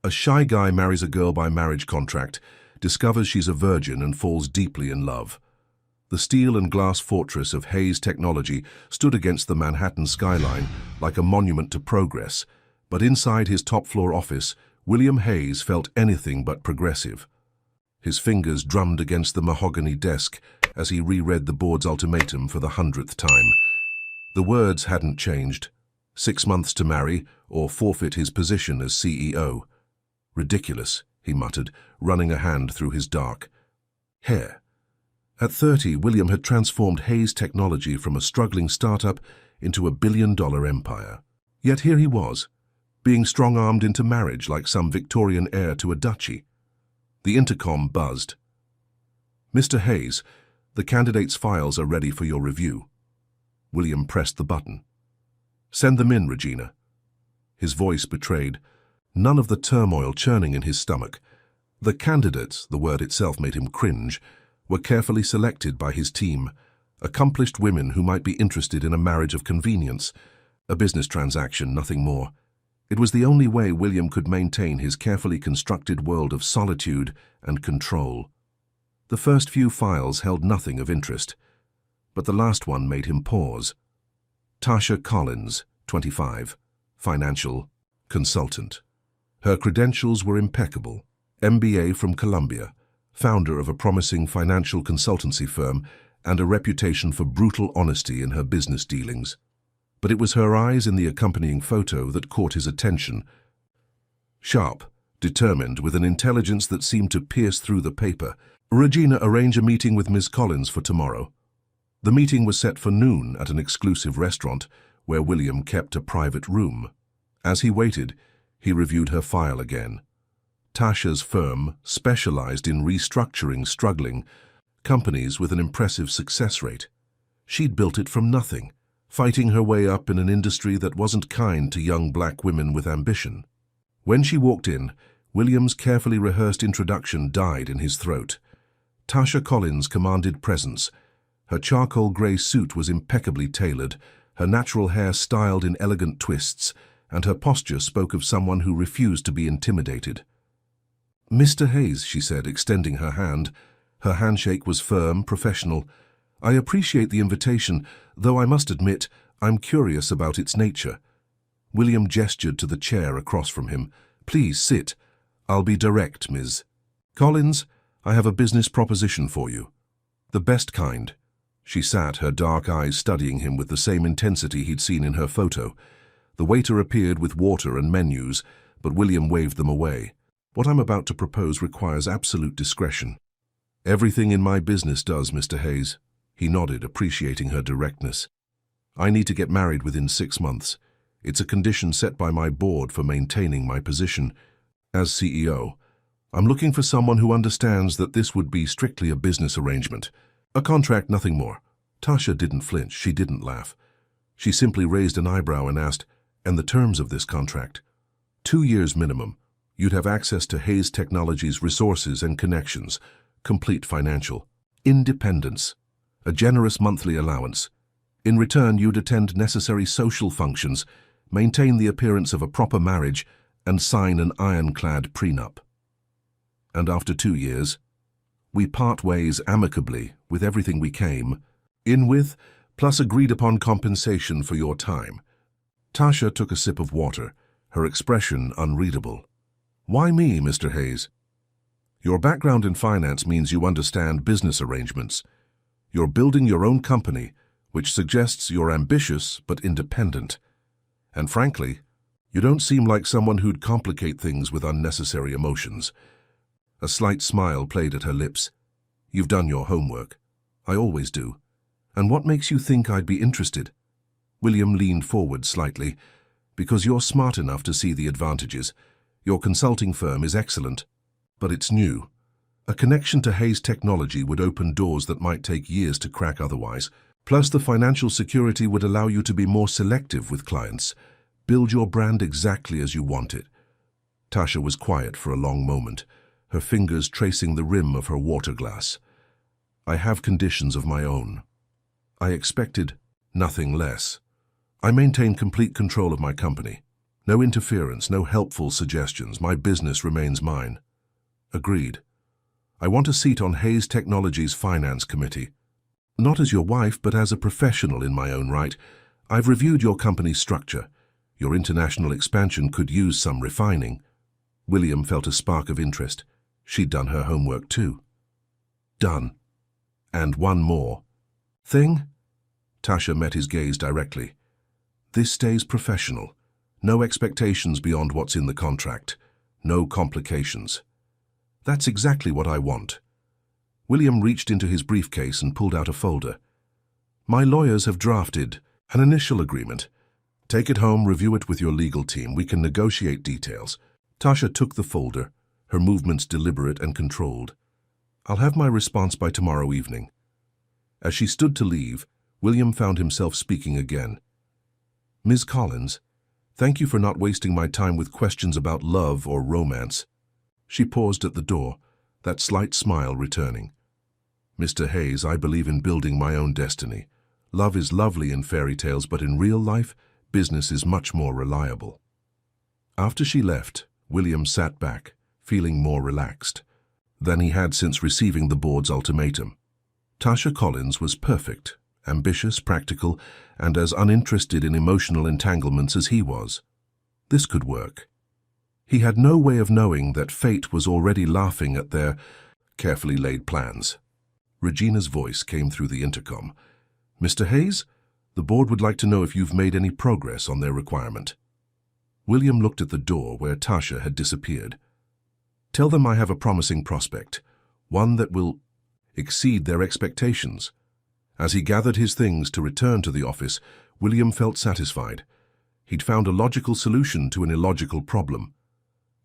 A shy guy marries a girl by marriage contract, discovers she's a virgin and falls deeply in love. The steel and glass fortress of Hayes technology stood against the Manhattan skyline like a monument to progress, but inside his top-floor office, William Hayes felt anything but progressive. His fingers drummed against the mahogany desk as he reread the board's ultimatum for the 100th time. The words hadn't changed. 6 months to marry or forfeit his position as CEO. Ridiculous, he muttered, running a hand through his dark hair. At 30, William had transformed Hayes Technology from a struggling startup into a billion-dollar empire. Yet here he was, being strong-armed into marriage like some Victorian heir to a duchy. The intercom buzzed. "Mr. Hayes, the candidate's files are ready for your review." William pressed the button. "Send them in, Regina." His voice betrayed none of the turmoil churning in his stomach. The candidates, the word itself made him cringe, were carefully selected by his team, accomplished women who might be interested in a marriage of convenience, a business transaction, nothing more. It was the only way William could maintain his carefully constructed world of solitude and control. The first few files held nothing of interest, but the last one made him pause. Tasha Collins, 25, financial consultant. Her credentials were impeccable. MBA from Columbia, founder of a promising financial consultancy firm, and a reputation for brutal honesty in her business dealings. But it was her eyes in the accompanying photo that caught his attention. Sharp, determined, with an intelligence that seemed to pierce through the paper. "Regina, arrange a meeting with Ms. Collins for tomorrow." The meeting was set for noon at an exclusive restaurant where William kept a private room. As he waited, he reviewed her file again. Tasha's firm specialized in restructuring struggling companies with an impressive success rate. She'd built it from nothing, fighting her way up in an industry that wasn't kind to young black women with ambition. When she walked in, William's carefully rehearsed introduction died in his throat. Tasha Collins commanded presence. Her charcoal grey suit was impeccably tailored, her natural hair styled in elegant twists, and her posture spoke of someone who refused to be intimidated. "Mr. Hayes," she said, extending her hand. Her handshake was firm, professional. "I appreciate the invitation, though I must admit I'm curious about its nature." William gestured to the chair across from him. "Please sit. I'll be direct, Ms. Collins. I have a business proposition for you. The best kind." She sat, her dark eyes studying him with the same intensity he'd seen in her photo. The waiter appeared with water and menus, but William waved them away. "What I'm about to propose requires absolute discretion." "Everything in my business does, Mr. Hayes." He nodded, appreciating her directness. "I need to get married within 6 months. It's a condition set by my board for maintaining my position as CEO. I'm looking for someone who understands that this would be strictly a business arrangement. A contract, nothing more." Tasha didn't flinch. She didn't laugh. She simply raised an eyebrow and asked, "And the terms of this contract?" 2 years minimum. You'd have access to Hayes Technology's resources and connections, complete financial independence, a generous monthly allowance. In return, you'd attend necessary social functions, maintain the appearance of a proper marriage, and sign an ironclad prenup. And after 2 years, we part ways amicably with everything we came in with, plus agreed-upon compensation for your time. Tasha took a sip of water, her expression unreadable. "Why me, Mr. Hayes?" "Your background in finance means you understand business arrangements. You're building your own company, which suggests you're ambitious but independent. And frankly, you don't seem like someone who'd complicate things with unnecessary emotions." A slight smile played at her lips. "You've done your homework. I always do. And what makes you think I'd be interested?" William leaned forward slightly. "Because you're smart enough to see the advantages. Your consulting firm is excellent, but it's new. A connection to Hayes Technology would open doors that might take years to crack otherwise. Plus, the financial security would allow you to be more selective with clients. Build your brand exactly as you want it." Tasha was quiet for a long moment, her fingers tracing the rim of her water glass. "I have conditions of my own. I expected nothing less. I maintain complete control of my company. No interference, no helpful suggestions. My business remains mine. Agreed. I want a seat on Hayes Technologies' finance committee. Not as your wife, but as a professional in my own right. I've reviewed your company's structure. Your international expansion could use some refining. William felt a spark of interest. She'd done her homework too. Done. And one more. Thing? Tasha met his gaze directly. This stays professional. No expectations beyond what's in the contract. No complications. That's exactly what I want. William reached into his briefcase and pulled out a folder. My lawyers have drafted an initial agreement. Take it home, review it with your legal team. We can negotiate details. Tasha took the folder, her movements deliberate and controlled. I'll have my response by tomorrow evening. As she stood to leave, William found himself speaking again. Ms. Collins, thank you for not wasting my time with questions about love or romance. She paused at the door, that slight smile returning. Mr. Hayes, I believe in building my own destiny. Love is lovely in fairy tales, but in real life, business is much more reliable. After she left, William sat back, feeling more relaxed than he had since receiving the board's ultimatum. Tasha Collins was perfect, ambitious, practical, and as uninterested in emotional entanglements as he was. This could work. He had no way of knowing that fate was already laughing at their carefully laid plans. Regina's voice came through the intercom. Mr. Hayes, the board would like to know if you've made any progress on their requirement. William looked at the door where Tasha had disappeared. Tell them I have a promising prospect, one that will exceed their expectations. As he gathered his things to return to the office, William felt satisfied. He'd found a logical solution to an illogical problem.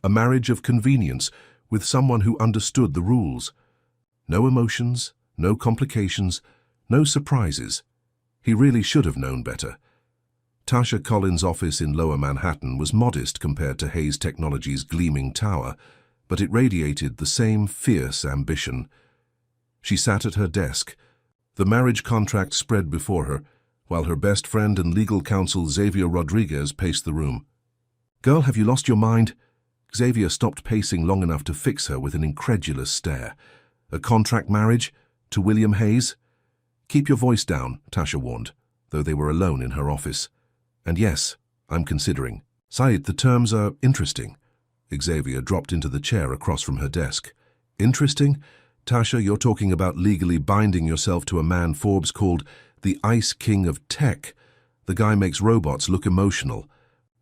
A marriage of convenience with someone who understood the rules. No emotions, no complications, no surprises. He really should have known better. Tasha Collins' office in Lower Manhattan was modest compared to Hayes Technologies' gleaming tower, but it radiated the same fierce ambition. She sat at her desk, the marriage contract spread before her, while her best friend and legal counsel Xavier Rodriguez paced the room. Girl, have you lost your mind? Xavier stopped pacing long enough to fix her with an incredulous stare. A contract marriage? To William Hayes? Keep your voice down, Tasha warned, though they were alone in her office. And yes, I'm considering. Said, the terms are interesting. Xavier dropped into the chair across from her desk. Interesting? Tasha, you're talking about legally binding yourself to a man Forbes called the Ice King of Tech. The guy makes robots look emotional.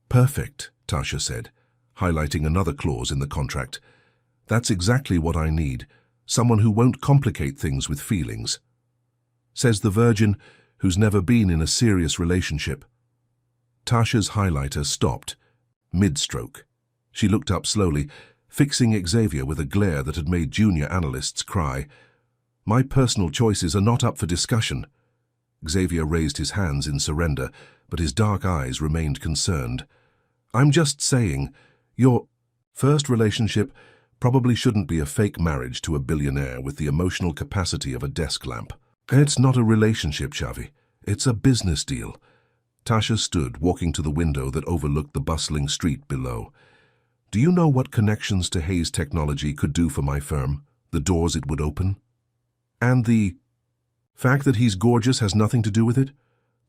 Perfect, Tasha said, highlighting another clause in the contract. That's exactly what I need. Someone who won't complicate things with feelings. Says the virgin who's never been in a serious relationship. Tasha's highlighter stopped, mid-stroke. She looked up slowly, fixing Xavier with a glare that had made junior analysts cry. My personal choices are not up for discussion. Xavier raised his hands in surrender, but his dark eyes remained concerned. I'm just saying, your first relationship probably shouldn't be a fake marriage to a billionaire with the emotional capacity of a desk lamp. It's not a relationship, Xavi. It's a business deal. Tasha stood, walking to the window that overlooked the bustling street below. Do you know what connections to Hayes Technology could do for my firm? The doors it would open? And the fact that he's gorgeous has nothing to do with it?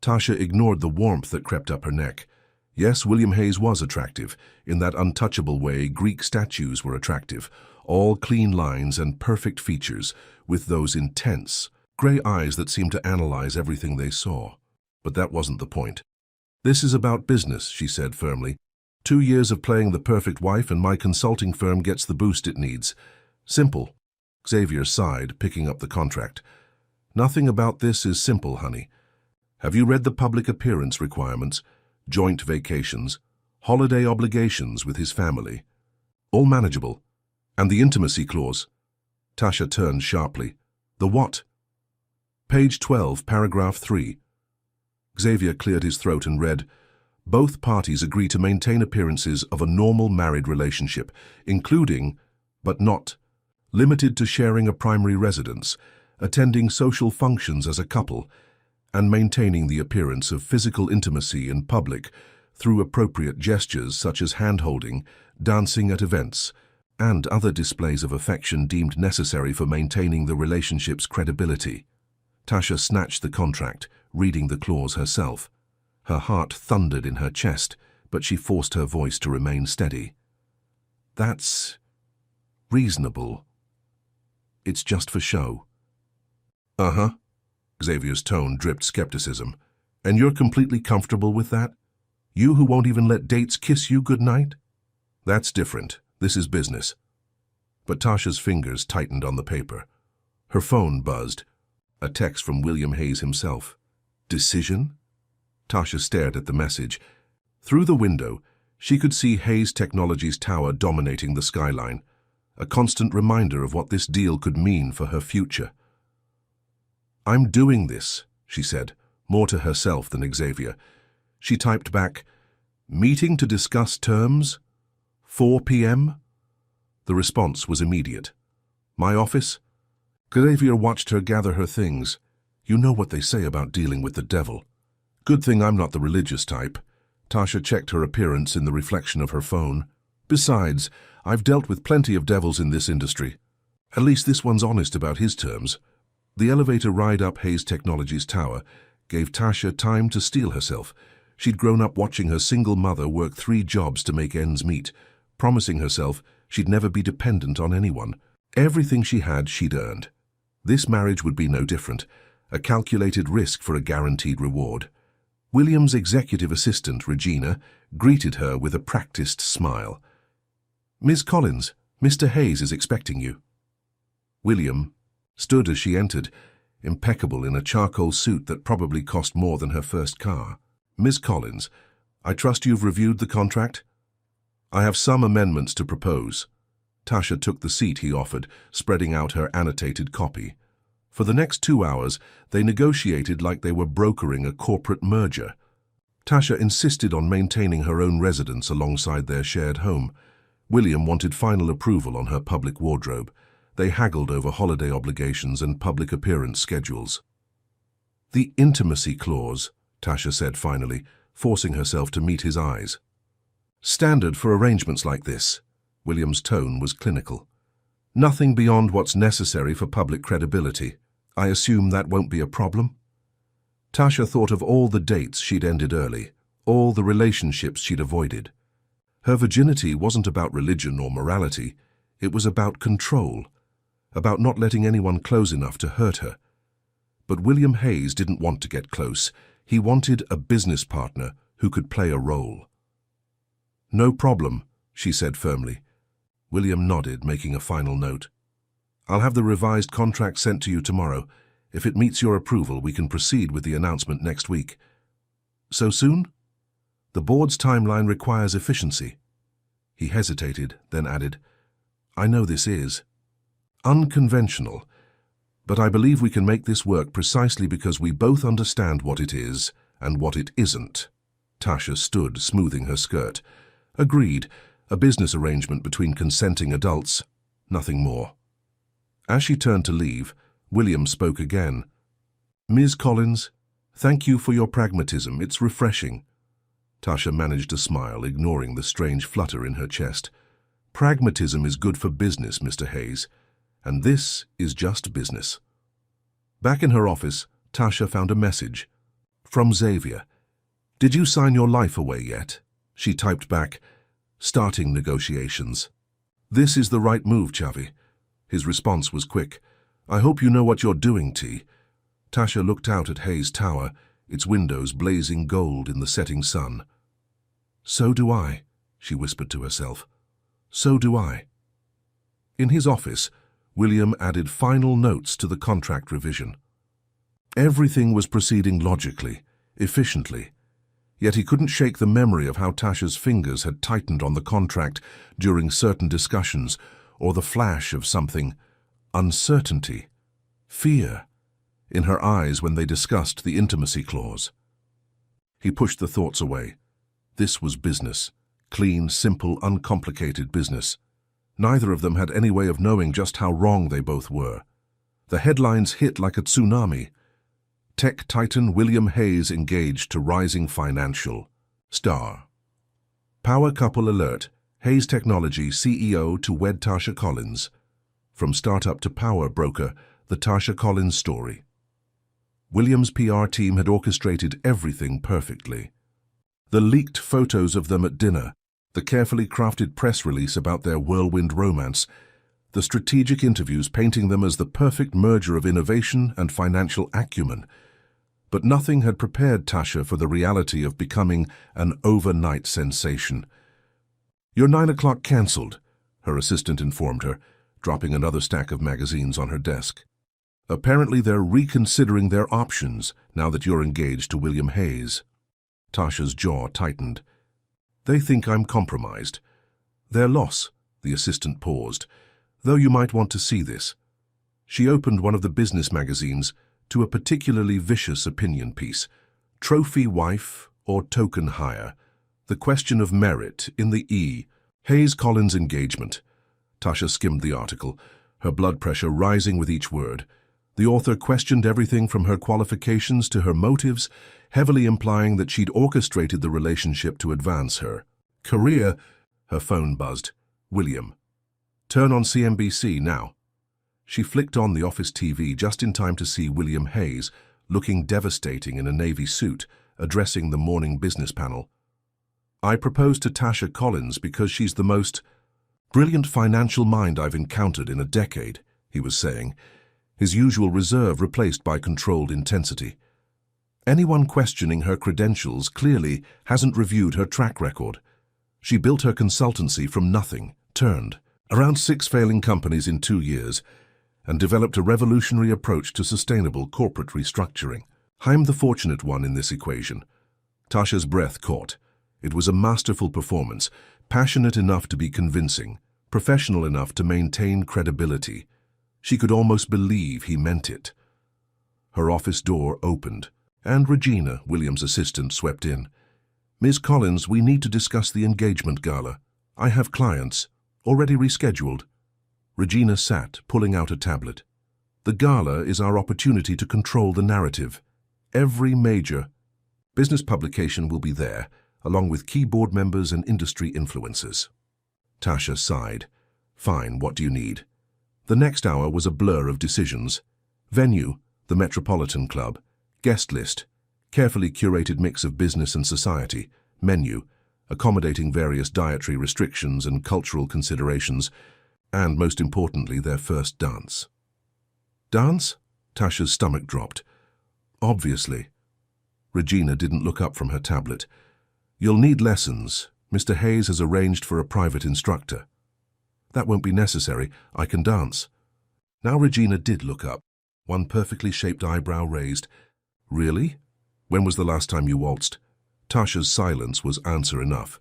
Tasha ignored the warmth that crept up her neck. Yes, William Hayes was attractive. In that untouchable way, Greek statues were attractive. All clean lines and perfect features, with those intense, gray eyes that seemed to analyze everything they saw. But that wasn't the point. This is about business, she said firmly. 2 years of playing the perfect wife and my consulting firm gets the boost it needs. Simple. Xavier sighed, picking up the contract. Nothing about this is simple, honey. Have you read the public appearance requirements, joint vacations, holiday obligations with his family? All manageable. And the intimacy clause? Tasha turned sharply. The what? Page 12, paragraph 3. Xavier cleared his throat and read, both parties agree to maintain appearances of a normal married relationship, including, but not limited to sharing a primary residence, attending social functions as a couple, and maintaining the appearance of physical intimacy in public through appropriate gestures such as hand-holding, dancing at events, and other displays of affection deemed necessary for maintaining the relationship's credibility. Tasha snatched the contract, reading the clause herself. Her heart thundered in her chest, but she forced her voice to remain steady. That's reasonable. It's just for show. Uh-huh. Xavier's tone dripped skepticism. And you're completely comfortable with that? You who won't even let dates kiss you goodnight? That's different. This is business. But Tasha's fingers tightened on the paper. Her phone buzzed. A text from William Hayes himself. Decision? Tasha stared at the message. Through the window, she could see Hayes Technologies' tower dominating the skyline, a constant reminder of what this deal could mean for her future. I'm doing this, she said, more to herself than Xavier. She typed back, meeting to discuss terms? 4 p.m.? The response was immediate. My office? Xavier watched her gather her things. You know what they say about dealing with the devil. Good thing I'm not the religious type. Tasha checked her appearance in the reflection of her phone. Besides, I've dealt with plenty of devils in this industry. At least this one's honest about his terms. The elevator ride up Hayes Technologies' tower gave Tasha time to steel herself. She'd grown up watching her single mother work 3 jobs to make ends meet, promising herself she'd never be dependent on anyone. Everything she had, she'd earned. This marriage would be no different, a calculated risk for a guaranteed reward. William's executive assistant, Regina, greeted her with a practiced smile. Miss Collins, Mr. Hayes is expecting you. William stood as she entered, impeccable in a charcoal suit that probably cost more than her first car. Miss Collins, I trust you've reviewed the contract? I have some amendments to propose. Tasha took the seat he offered, spreading out her annotated copy. For the next 2 hours, they negotiated like they were brokering a corporate merger. Tasha insisted on maintaining her own residence alongside their shared home. William wanted final approval on her public wardrobe. They haggled over holiday obligations and public appearance schedules. The intimacy clause, Tasha said finally, forcing herself to meet his eyes. Standard for arrangements like this. William's tone was clinical. Nothing beyond what's necessary for public credibility. I assume that won't be a problem? Tasha thought of all the dates she'd ended early, all the relationships she'd avoided. Her virginity wasn't about religion or morality. It was about control, about not letting anyone close enough to hurt her. But William Hayes didn't want to get close. He wanted a business partner who could play a role. No problem, she said firmly. William nodded, making a final note. I'll have the revised contract sent to you tomorrow. If it meets your approval, we can proceed with the announcement next week. So soon? The board's timeline requires efficiency. He hesitated, then added, I know this is unconventional, but I believe we can make this work precisely because we both understand what it is and what it isn't. Tasha stood, smoothing her skirt. Agreed, a business arrangement between consenting adults, nothing more. As she turned to leave, William spoke again. Ms. Collins, thank you for your pragmatism. It's refreshing. Tasha managed a smile, ignoring the strange flutter in her chest. Pragmatism is good for business, Mr. Hayes, and this is just business. Back in her office, Tasha found a message. From Xavier. Did you sign your life away yet? She typed back, starting negotiations. This is the right move, Chavi. His response was quick. I hope you know what you're doing, T. Tasha looked out at Hayes Tower, its windows blazing gold in the setting sun. So do I, she whispered to herself. So do I. In his office, William added final notes to the contract revision. Everything was proceeding logically, efficiently. Yet he couldn't shake the memory of how Tasha's fingers had tightened on the contract during certain discussions, or the flash of something, uncertainty, fear, in her eyes when they discussed the intimacy clause. He pushed the thoughts away. This was business, clean, simple, uncomplicated business. Neither of them had any way of knowing just how wrong they both were. The headlines hit like a tsunami. Tech titan William Hayes engaged to rising financial star. Power couple alert. Hayes Technology CEO to wed Tasha Collins. From startup to power broker, the Tasha Collins story. William's PR team had orchestrated everything perfectly. The leaked photos of them at dinner, the carefully crafted press release about their whirlwind romance, the strategic interviews painting them as the perfect merger of innovation and financial acumen. But nothing had prepared Tasha for the reality of becoming an overnight sensation. "Your 9 o'clock cancelled," her assistant informed her, dropping another stack of magazines on her desk. "Apparently they're reconsidering their options now that you're engaged to William Hayes." Tasha's jaw tightened. "They think I'm compromised." "Their loss," the assistant paused, "though you might want to see this." She opened one of the business magazines to a particularly vicious opinion piece. "Trophy wife or token hire? The question of merit in the E. Hayes Collins engagement." Tasha skimmed the article, her blood pressure rising with each word. The author questioned everything from her qualifications to her motives, heavily implying that she'd orchestrated the relationship to advance her career. Her phone buzzed. "William. Turn on CNBC now." She flicked on the office TV just in time to see William Hayes, looking devastating in a navy suit, addressing the morning business panel. "I proposed to Tasha Collins because she's the most brilliant financial mind I've encountered in a decade," he was saying, his usual reserve replaced by controlled intensity. "Anyone questioning her credentials clearly hasn't reviewed her track record. She built her consultancy from nothing, turned around 6 failing companies in 2 years, and developed a revolutionary approach to sustainable corporate restructuring. I'm the fortunate one in this equation." Tasha's breath caught. It was a masterful performance, passionate enough to be convincing, professional enough to maintain credibility. She could almost believe he meant it. Her office door opened, and Regina, William's assistant, swept in. "Ms. Collins, we need to discuss the engagement gala. I have clients, already rescheduled." Regina sat, pulling out a tablet. "The gala is our opportunity to control the narrative. Every major business publication will be there, along with key board members and industry influencers." Tasha sighed. "Fine, what do you need?" The next hour was a blur of decisions. Venue, the Metropolitan Club. Guest list, carefully curated mix of business and society. Menu, accommodating various dietary restrictions and cultural considerations. And most importantly, their first dance. "Dance?" Tasha's stomach dropped. "Obviously." Regina didn't look up from her tablet. "You'll need lessons. Mr. Hayes has arranged for a private instructor." "That won't be necessary. I can dance." Now Regina did look up, one perfectly shaped eyebrow raised. "Really? When was the last time you waltzed?" Tasha's silence was answer enough.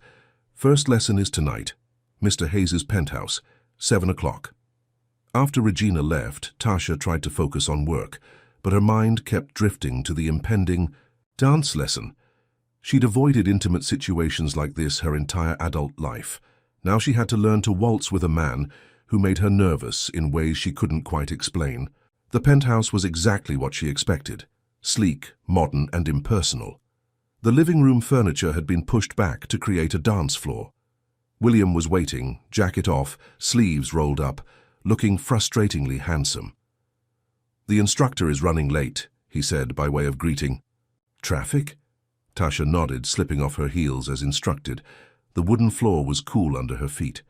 "First lesson is tonight. Mr. Hayes's penthouse, 7 o'clock. After Regina left, Tasha tried to focus on work, but her mind kept drifting to the impending dance lesson. She'd avoided intimate situations like this her entire adult life. Now she had to learn to waltz with a man who made her nervous in ways she couldn't quite explain. The penthouse was exactly what she expected. Sleek, modern, and impersonal. The living room furniture had been pushed back to create a dance floor. William was waiting, jacket off, sleeves rolled up, looking frustratingly handsome. "The instructor is running late," he said by way of greeting. "Traffic?" Tasha nodded, slipping off her heels as instructed. The wooden floor was cool under her feet.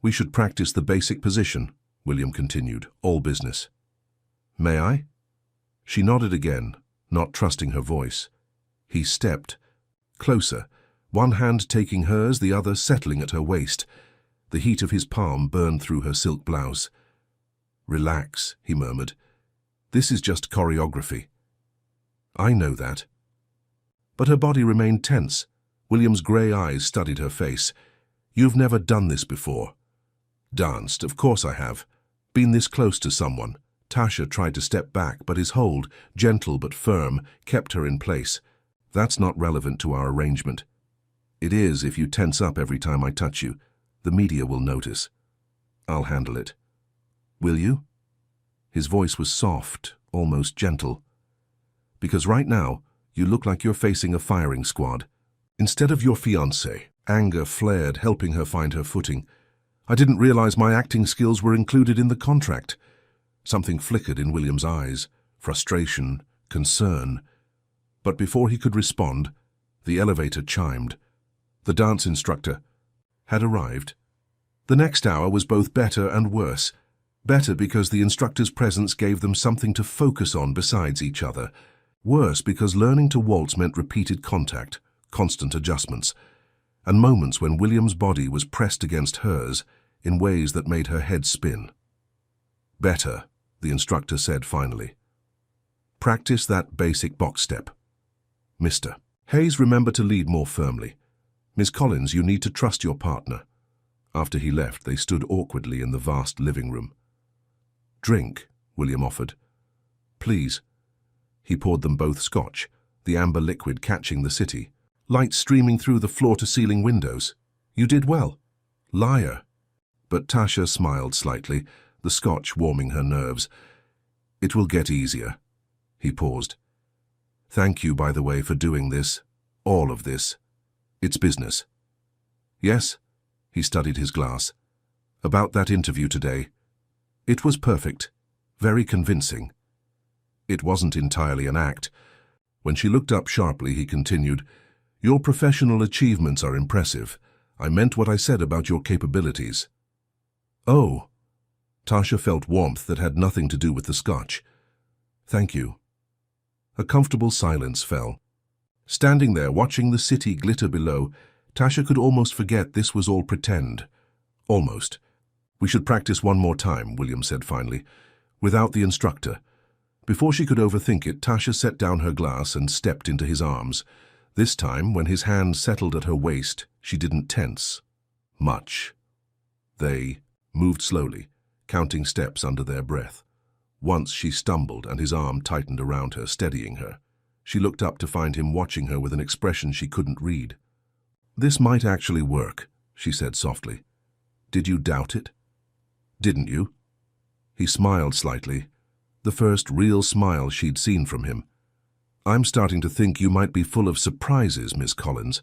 "We should practice the basic position," William continued, all business. "May I?" She nodded again, not trusting her voice. He stepped closer, one hand taking hers, the other settling at her waist. The heat of his palm burned through her silk blouse. "Relax," he murmured. "This is just choreography." "I know that." But her body remained tense. William's grey eyes studied her face. "You've never done this before." "Danced, of course I have. Been this close to someone." Tasha tried to step back, but his hold, gentle but firm, kept her in place. "That's not relevant to our arrangement." "It is if you tense up every time I touch you. The media will notice." "I'll handle it." "Will you?" His voice was soft, almost gentle. "Because right now, you look like you're facing a firing squad. Instead of your fiancé, Anger flared, helping her find her footing. I didn't realize my acting skills were included in the contract. Something flickered in William's eyes, frustration, concern. But before he could respond, the elevator chimed. The dance instructor had arrived. The next hour was both better and worse. Better because the instructor's presence gave them something to focus on besides each other. Worse because learning to waltz meant repeated contact, constant adjustments, and moments when William's body was pressed against hers in ways that made her head spin. Better, the instructor said finally. Practice that basic box step. Mr. Hayes, remember to lead more firmly. Miss Collins, you need to trust your partner. After he left, they stood awkwardly in the vast living room. Drink, William offered. Please. He poured them both scotch, the amber liquid catching the city, light streaming through the floor-to-ceiling windows. You did well. Liar. But Tasha smiled slightly, the scotch warming her nerves. It will get easier. He paused. Thank you, by the way, for doing this. All of this. It's business. Yes? He studied his glass. About that interview today. It was perfect. Very convincing. It wasn't entirely an act. When she looked up sharply, he continued, Your professional achievements are impressive. I meant what I said about your capabilities. Oh. Tasha felt warmth that had nothing to do with the scotch. Thank you. A comfortable silence fell. Standing there, watching the city glitter below, Tasha could almost forget this was all pretend. Almost. We should practice one more time, William said finally, without the instructor. Before she could overthink it, Tasha set down her glass and stepped into his arms. This time, when his hand settled at her waist, she didn't tense. Much. They moved slowly, counting steps under their breath. Once she stumbled and his arm tightened around her, steadying her. She looked up to find him watching her with an expression she couldn't read. This might actually work, she said softly. Did you doubt it? Didn't you? He smiled slightly, the first real smile she'd seen from him. I'm starting to think you might be full of surprises, Miss Collins.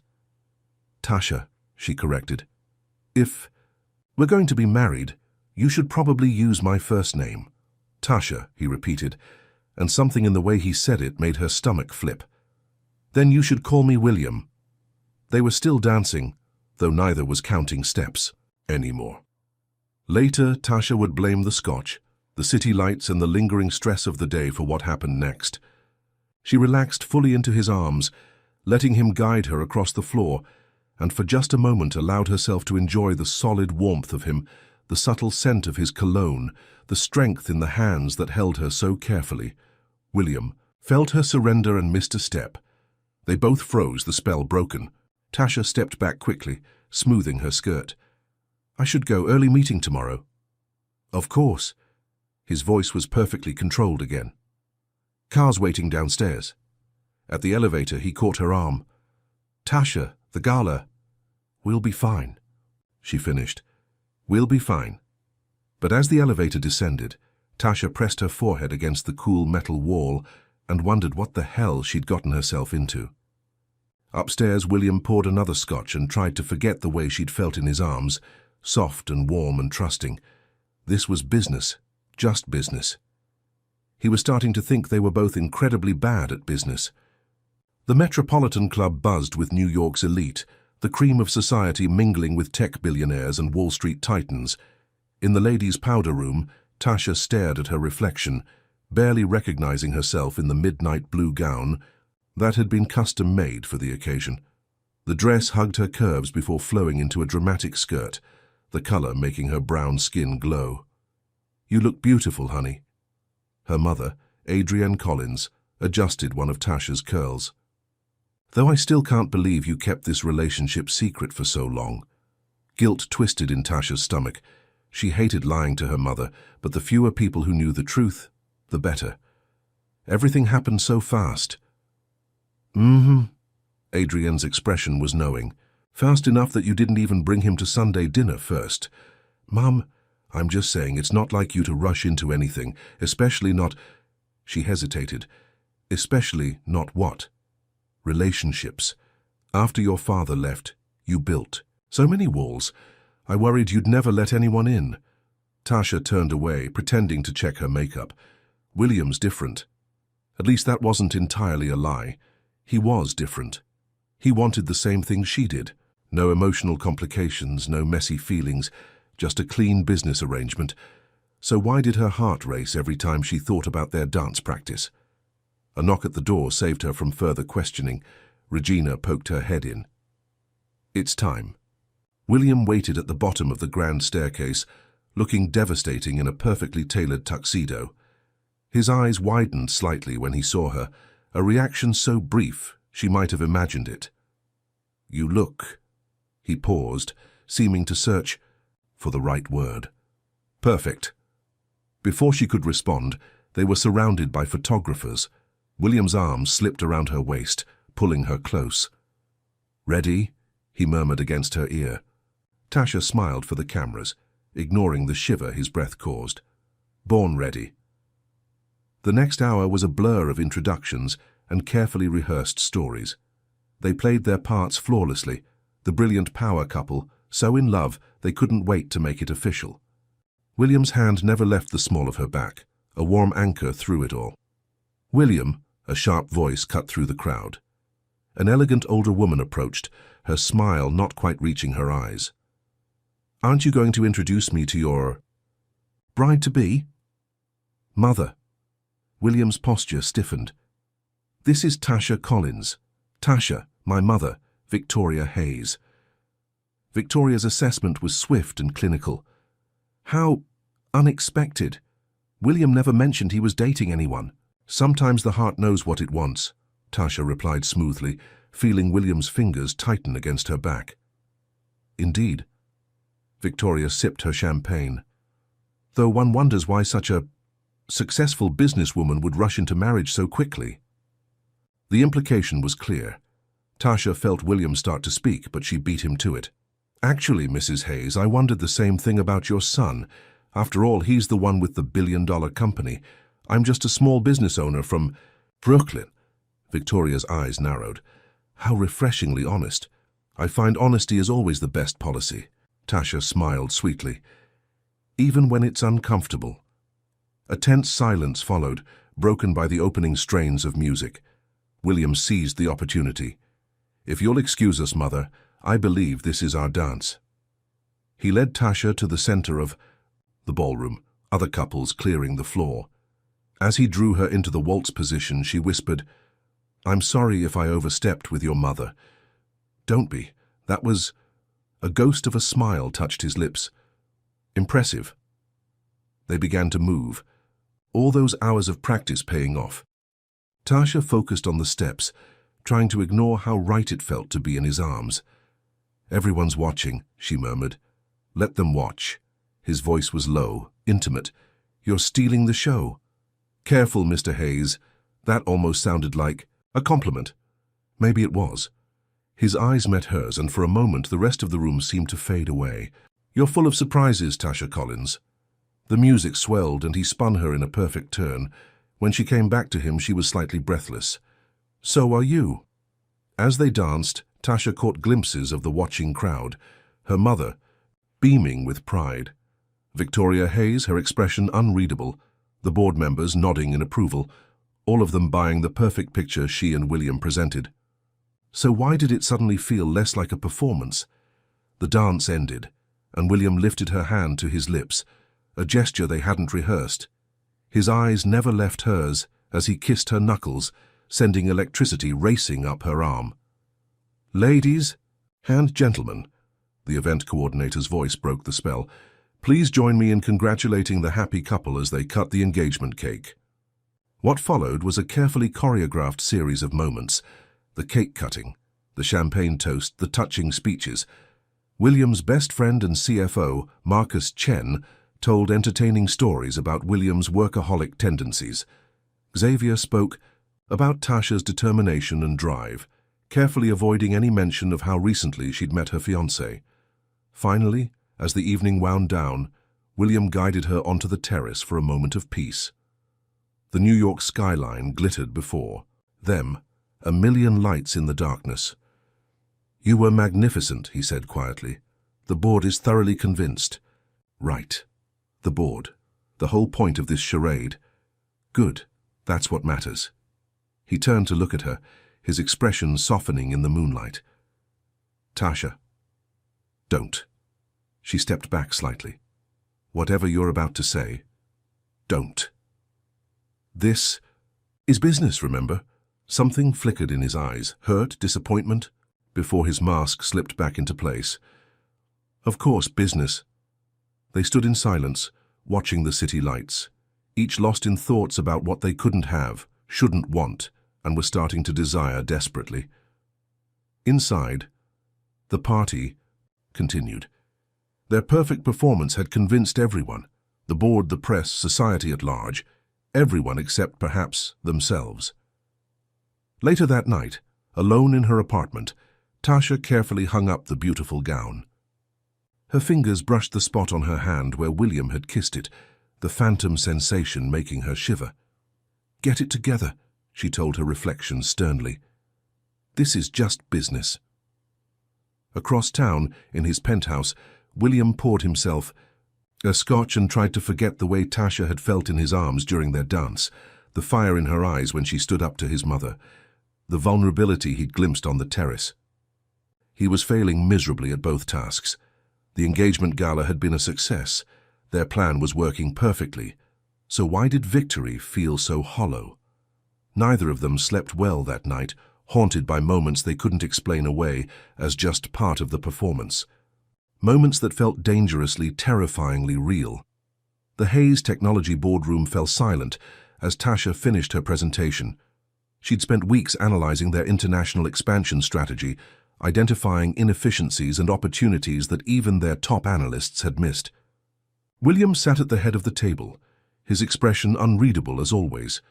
Tasha, she corrected. If we're going to be married, you should probably use my first name. Tasha, he repeated, and something in the way he said it made her stomach flip. Then you should call me William. They were still dancing, though neither was counting steps anymore. Later, Tasha would blame the scotch, the city lights and the lingering stress of the day for what happened next. She relaxed fully into his arms, letting him guide her across the floor, and for just a moment allowed herself to enjoy the solid warmth of him, the subtle scent of his cologne, the strength in the hands that held her so carefully. William felt her surrender and missed a step. They both froze, the spell broken. Tasha stepped back quickly, smoothing her skirt. I should go, early meeting tomorrow. Of course. His voice was perfectly controlled again. Car's waiting downstairs. At the elevator, he caught her arm. Tasha, the gala. We'll be fine, she finished. We'll be fine. But as the elevator descended, Tasha pressed her forehead against the cool metal wall and wondered what the hell she'd gotten herself into. Upstairs, William poured another scotch and tried to forget the way she'd felt in his arms, soft and warm and trusting. This was business, just business. He was starting to think they were both incredibly bad at business. The Metropolitan Club buzzed with New York's elite, the cream of society mingling with tech billionaires and Wall Street titans. In the ladies' powder room, Tasha stared at her reflection, barely recognizing herself in the midnight blue gown that had been custom-made for the occasion. The dress hugged her curves before flowing into a dramatic skirt, the color making her brown skin glow. You look beautiful, honey. Her mother, Adrienne Collins, adjusted one of Tasha's curls. Though I still can't believe you kept this relationship secret for so long. Guilt twisted in Tasha's stomach. She hated lying to her mother, but the fewer people who knew the truth, the better. Everything happened so fast. Adrienne's expression was knowing. Fast enough that you didn't even bring him to Sunday dinner first. Mum, I'm just saying it's not like you to rush into anything, especially not... She hesitated. Especially not what? Relationships. After your father left, You built. So many walls. I worried you'd never let anyone in. Tasha turned away, pretending to check her makeup. William's different. At least that wasn't entirely a lie. He was different. He wanted the same thing she did. No emotional complications, no messy feelings, just a clean business arrangement. So why did her heart race every time she thought about their dance practice? A knock at the door saved her from further questioning. Regina poked her head in. It's time. William waited at the bottom of the grand staircase, looking devastating in a perfectly tailored tuxedo. His eyes widened slightly when he saw her, a reaction so brief she might have imagined it. You look. He paused, seeming to search for the right word. Perfect. Before she could respond, they were surrounded by photographers. William's arms slipped around her waist, pulling her close. Ready? He murmured against her ear. Tasha smiled for the cameras, ignoring the shiver his breath caused. Born ready. The next hour was a blur of introductions and carefully rehearsed stories. They played their parts flawlessly, the brilliant power couple, so in love they couldn't wait to make it official. William's hand never left the small of her back, a warm anchor through it all. William, a sharp voice cut through the crowd. An elegant older woman approached, her smile not quite reaching her eyes. Aren't you going to introduce me to your bride-to-be? Mother. William's posture stiffened. This is Tasha Collins. Tasha, my mother, Victoria Hayes. Victoria's assessment was swift and clinical. How unexpected. William never mentioned he was dating anyone. Sometimes the heart knows what it wants, Tasha replied smoothly, feeling William's fingers tighten against her back. Indeed. Victoria sipped her champagne. Though one wonders why such a successful businesswoman would rush into marriage so quickly. The implication was clear. Tasha felt William start to speak, but she beat him to it. Actually, Mrs. Hayes, I wondered the same thing about your son. After all, he's the one with the billion-dollar company. I'm just a small business owner from Brooklyn. Victoria's eyes narrowed. How refreshingly honest. I find honesty is always the best policy. Tasha smiled sweetly. Even when it's uncomfortable. A tense silence followed, broken by the opening strains of music. William seized the opportunity. If you'll excuse us, Mother, I believe this is our dance. He led Tasha to the center of the ballroom, other couples clearing the floor. As he drew her into the waltz position, she whispered, I'm sorry if I overstepped with your mother. Don't be. That was... A ghost of a smile touched his lips. Impressive. They began to move, all those hours of practice paying off. Tasha focused on the steps, trying to ignore how right it felt to be in his arms. Everyone's watching, she murmured. Let them watch. His voice was low, intimate. You're stealing the show. Careful, Mr. Hayes. That almost sounded like a compliment. Maybe it was. His eyes met hers, and for a moment the rest of the room seemed to fade away. You're full of surprises, Tasha Collins. The music swelled, and he spun her in a perfect turn. When she came back to him, she was slightly breathless. So are you. As they danced, Tasha caught glimpses of the watching crowd, her mother, beaming with pride. Victoria Hayes, her expression unreadable, the board members nodding in approval, all of them buying the perfect picture she and William presented. So why did it suddenly feel less like a performance? The dance ended, and William lifted her hand to his lips, a gesture they hadn't rehearsed. His eyes never left hers as he kissed her knuckles, sending electricity racing up her arm. Ladies and gentlemen, the event coordinator's voice broke the spell. Please join me in congratulating the happy couple as they cut the engagement cake. What followed was a carefully choreographed series of moments. The cake cutting, the champagne toast, the touching speeches. William's best friend and CFO, Marcus Chen, told entertaining stories about William's workaholic tendencies. Xavier spoke about Tasha's determination and drive, carefully avoiding any mention of how recently she'd met her fiancé. Finally, as the evening wound down, William guided her onto the terrace for a moment of peace. The New York skyline glittered before them, a million lights in the darkness. You were magnificent, he said quietly. The board is thoroughly convinced. Right. The board. The whole point of this charade. Good. That's what matters. He turned to look at her, his expression softening in the moonlight. Tasha. Don't. She stepped back slightly. Whatever you're about to say, don't. This is business, remember? Something flickered in his eyes, hurt, disappointment, before his mask slipped back into place. Of course, business. They stood in silence, watching the city lights, each lost in thoughts about what they couldn't have, shouldn't want, and were starting to desire desperately. Inside, the party continued. Their perfect performance had convinced everyone, the board, the press, society at large, everyone except perhaps themselves. Later that night, alone in her apartment, Tasha carefully hung up the beautiful gown. Her fingers brushed the spot on her hand where William had kissed it, the phantom sensation making her shiver. Get it together, she told her reflection sternly. This is just business. Across town, in his penthouse, William poured himself a scotch and tried to forget the way Tasha had felt in his arms during their dance, the fire in her eyes when she stood up to his mother, the vulnerability he'd glimpsed on the terrace. He was failing miserably at both tasks. The engagement gala had been a success. Their plan was working perfectly. So why did victory feel so hollow? Neither of them slept well that night, haunted by moments they couldn't explain away as just part of the performance. Moments that felt dangerously, terrifyingly real. The Hayes Technology boardroom fell silent as Tasha finished her presentation. She'd spent weeks analyzing their international expansion strategy, identifying inefficiencies and opportunities that even their top analysts had missed. William sat at the head of the table, his expression unreadable as always,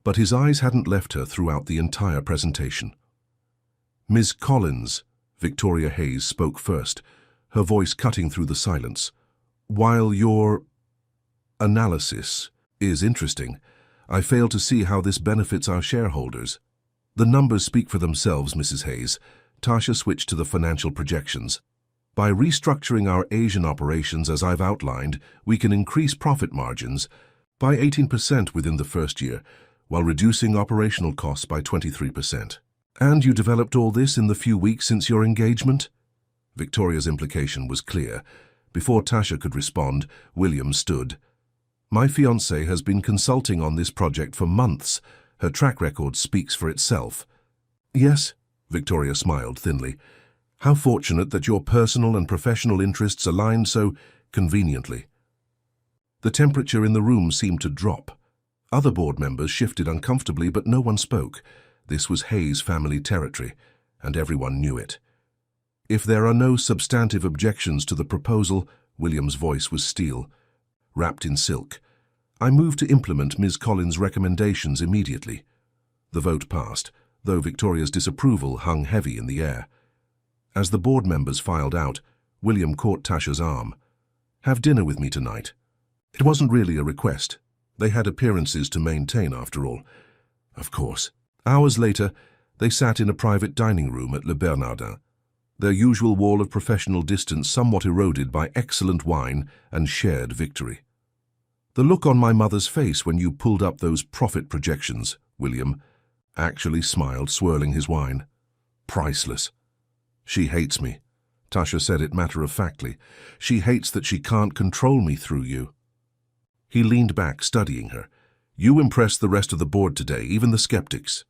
but his eyes hadn't left her throughout the entire presentation. Ms. Collins, Victoria Hayes spoke first, her voice cutting through the silence. While your analysis is interesting, I fail to see how this benefits our shareholders. The numbers speak for themselves, Mrs. Hayes. Tasha switched to the financial projections. By restructuring our Asian operations as I've outlined, we can increase profit margins by 18% within the first year, while reducing operational costs by 23%. And you developed all this in the few weeks since your engagement? Victoria's implication was clear. Before Tasha could respond, William stood. My fiancée has been consulting on this project for months. Her track record speaks for itself. Yes, Victoria smiled thinly. How fortunate that your personal and professional interests aligned so conveniently. The temperature in the room seemed to drop. Other board members shifted uncomfortably, but no one spoke. This was Hayes' family territory, and everyone knew it. If there are no substantive objections to the proposal, William's voice was steel, wrapped in silk, I move to implement Ms. Collins' recommendations immediately. The vote passed, though Victoria's disapproval hung heavy in the air. As the board members filed out, William caught Tasha's arm. Have dinner with me tonight. It wasn't really a request. They had appearances to maintain, after all. Of course. Hours later, they sat in a private dining room at Le Bernardin, their usual wall of professional distance somewhat eroded by excellent wine and shared victory. The look on my mother's face when you pulled up those profit projections, William, actually smiled, swirling his wine. Priceless. She hates me. Tasha said it matter-of-factly. She hates that she can't control me through you. He leaned back, studying her. You impressed the rest of the board today, even the skeptics.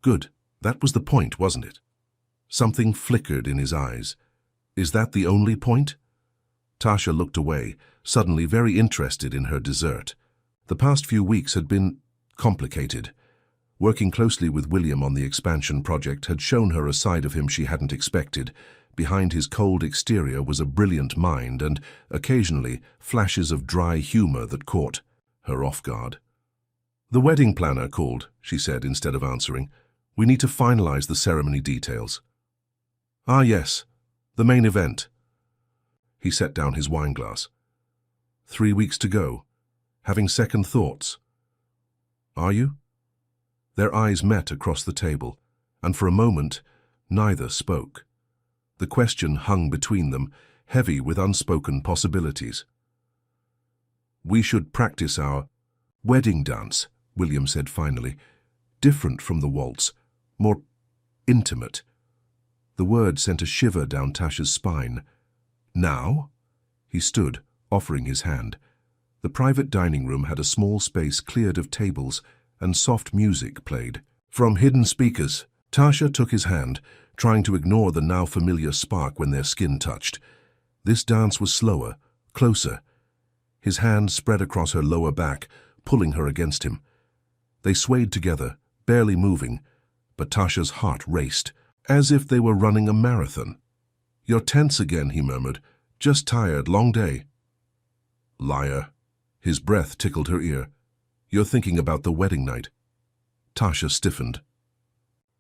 Good. That was the point, wasn't it? Something flickered in his eyes. Is that the only point? Tasha looked away, suddenly very interested in her dessert. The past few weeks had been complicated. Working closely with William on the expansion project had shown her a side of him she hadn't expected. Behind his cold exterior was a brilliant mind and, occasionally, flashes of dry humor that caught her off guard. The wedding planner called, she said instead of answering. We need to finalize the ceremony details. Ah, yes, the main event. He set down his wineglass. 3 weeks to go. Having second thoughts. Are you? Their eyes met across the table, and for a moment, neither spoke. The question hung between them, heavy with unspoken possibilities. "We should practice our wedding dance," William said finally. "Different from the waltz, more intimate." The word sent a shiver down Tasha's spine. "Now?" He stood, offering his hand. The private dining room had a small space cleared of tables, and soft music played. From hidden speakers, Tasha took his hand, trying to ignore the now familiar spark when their skin touched. This dance was slower, closer. His hand spread across her lower back, pulling her against him. They swayed together, barely moving, but Tasha's heart raced, as if they were running a marathon. "You're tense again," he murmured. "Just tired, long day." "Liar." His breath tickled her ear. "You're thinking about the wedding night." Tasha stiffened.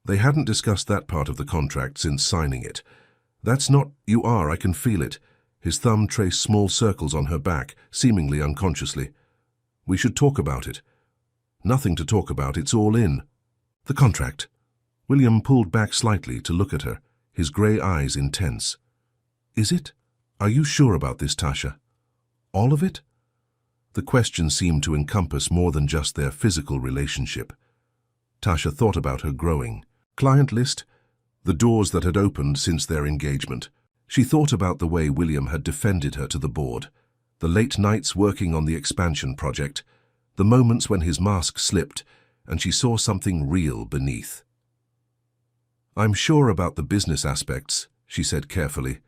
They hadn't discussed that part of the contract since signing it. "That's not— You are, I can feel it." His thumb traced small circles on her back, seemingly unconsciously. "We should talk about it." "Nothing to talk about, it's all in." "The contract." William pulled back slightly to look at her, his grey eyes intense. "Is it? Are you sure about this, Tasha? All of it?" The question seemed to encompass more than just their physical relationship. Tasha thought about her growing client list, the doors that had opened since their engagement. She thought about the way William had defended her to the board, the late nights working on the expansion project, the moments when his mask slipped and she saw something real beneath. "I'm sure about the business aspects," she said carefully.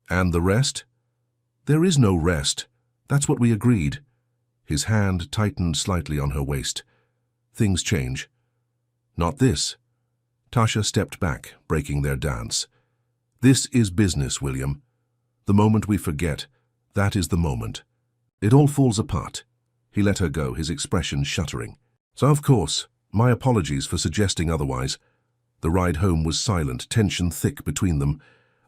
"And the rest?" "There is no rest. That's what we agreed." His hand tightened slightly on her waist. "Things change." "Not this." Tasha stepped back, breaking their dance. "This is business, William. The moment we forget, that is the moment. It all falls apart." He let her go, his expression shuddering. "So of course, my apologies for suggesting otherwise." The ride home was silent, tension thick between them.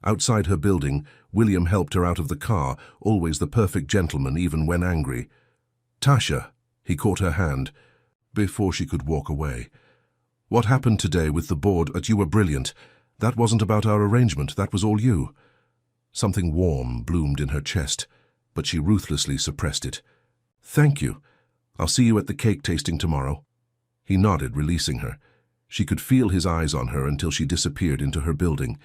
Outside her building, William helped her out of the car, always the perfect gentleman even when angry. "Tasha," he caught her hand, before she could walk away. "What happened today with the board? You were brilliant. That wasn't about our arrangement, that was all you." Something warm bloomed in her chest, but she ruthlessly suppressed it. "Thank you. I'll see you at the cake tasting tomorrow." He nodded, releasing her. She could feel his eyes on her until she disappeared into her building.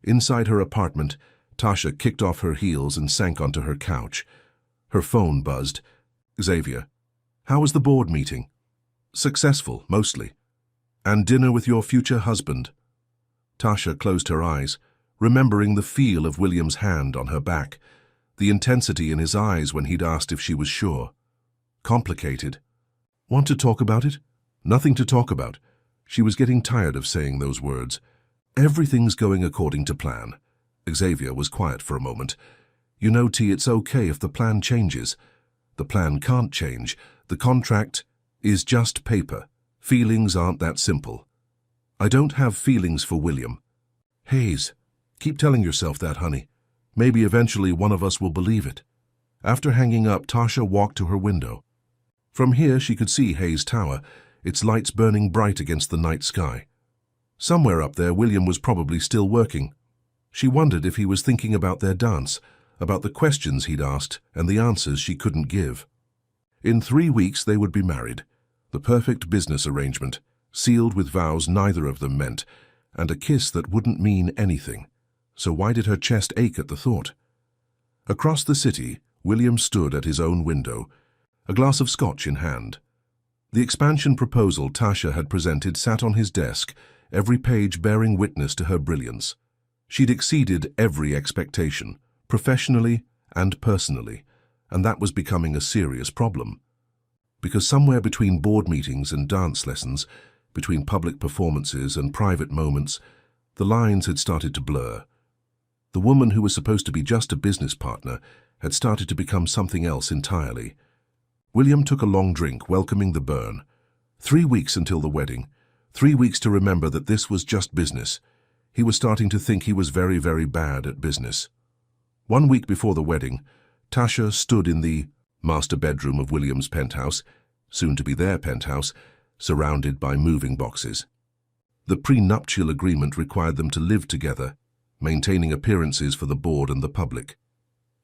Inside her apartment, Tasha kicked off her heels and sank onto her couch. Her phone buzzed. "Xavier, how was the board meeting?" "Successful, mostly." "And dinner with your future husband?" Tasha closed her eyes, remembering the feel of William's hand on her back, the intensity in his eyes when he'd asked if she was sure. "Complicated." "Want to talk about it?" "Nothing to talk about." She was getting tired of saying those words. "Everything's going according to plan." Xavier was quiet for a moment. "You know, T, it's okay if the plan changes." "The plan can't change. The contract is just paper. Feelings aren't that simple." "I don't have feelings for William." "Hayes, keep telling yourself that, honey. Maybe eventually one of us will believe it." After hanging up, Tasha walked to her window. From here she could see Hayes Tower, its lights burning bright against the night sky. Somewhere up there, William was probably still working. She wondered if he was thinking about their dance, about the questions he'd asked and the answers she couldn't give. In 3 weeks they would be married. The perfect business arrangement, sealed with vows neither of them meant, and a kiss that wouldn't mean anything. So why did her chest ache at the thought? Across the city, William stood at his own window, a glass of scotch in hand. The expansion proposal Tasha had presented sat on his desk, every page bearing witness to her brilliance. She'd exceeded every expectation, professionally and personally, and that was becoming a serious problem. Because somewhere between board meetings and dance lessons, between public performances and private moments, the lines had started to blur. The woman who was supposed to be just a business partner had started to become something else entirely. William took a long drink, welcoming the burn. 3 weeks until the wedding. 3 weeks to remember that this was just business. He was starting to think he was very, very bad at business. 1 week before the wedding, Tasha stood in the master bedroom of William's penthouse, soon to be their penthouse, surrounded by moving boxes. The prenuptial agreement required them to live together, maintaining appearances for the board and the public.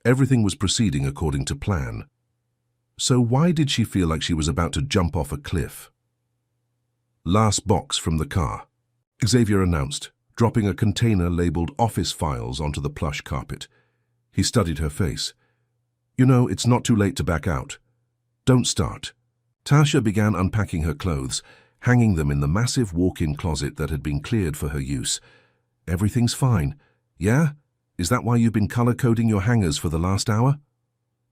Everything was proceeding according to plan. So why did she feel like she was about to jump off a cliff? Last box from the car, Xavier announced, dropping a container labeled office files onto the plush carpet. He studied her face. You know, it's not too late to back out. Don't start. Tasha began unpacking her clothes, hanging them in the massive walk-in closet that had been cleared for her use. Everything's fine. Yeah? Is that why you've been color-coding your hangers for the last hour?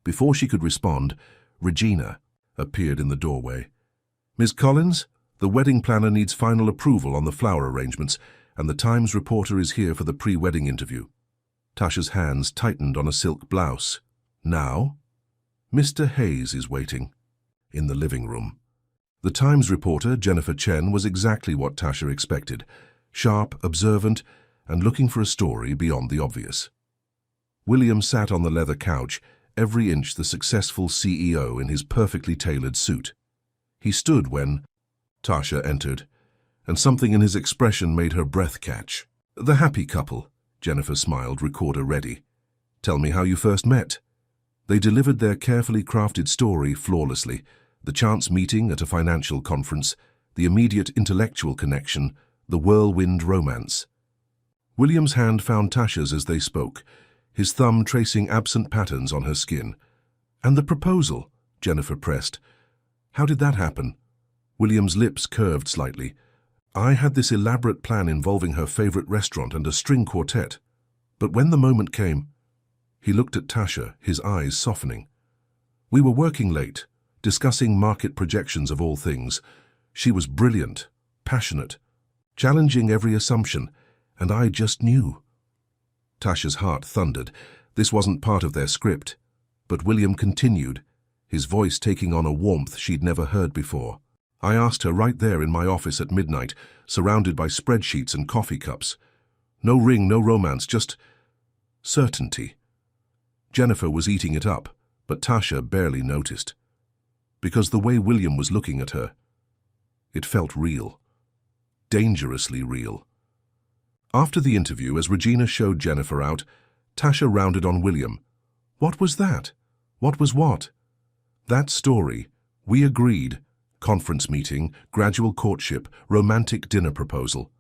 Before she could respond, Regina appeared in the doorway. Ms. Collins, the wedding planner needs final approval on the flower arrangements, and the Times reporter is here for the pre-wedding interview. Tasha's hands tightened on a silk blouse. Now? Mr. Hayes is waiting. In the living room. The Times reporter, Jennifer Chen, was exactly what Tasha expected. Sharp, observant, and looking for a story beyond the obvious. William sat on the leather couch, every inch the successful CEO in his perfectly tailored suit. He stood when Tasha entered, and something in his expression made her breath catch. The happy couple, Jennifer smiled, recorder ready. Tell me how you first met. They delivered their carefully crafted story flawlessly. The chance meeting at a financial conference, the immediate intellectual connection, the whirlwind romance. William's hand found Tasha's as they spoke, his thumb tracing absent patterns on her skin. And the proposal, Jennifer pressed. How did that happen? William's lips curved slightly. I had this elaborate plan involving her favorite restaurant and a string quartet. But when the moment came, he looked at Tasha, his eyes softening. We were working late, discussing market projections of all things. She was brilliant, passionate, challenging every assumption, and I just knew. Tasha's heart thundered. This wasn't part of their script. But William continued, his voice taking on a warmth she'd never heard before. I asked her right there in my office at midnight, surrounded by spreadsheets and coffee cups. No ring, no romance, just certainty. Jennifer was eating it up, but Tasha barely noticed. Because the way William was looking at her, it felt real. Dangerously real. After the interview, as Regina showed Jennifer out, Tasha rounded on William. What was that? What was what? That story. We agreed. Conference meeting, gradual courtship, romantic dinner proposal.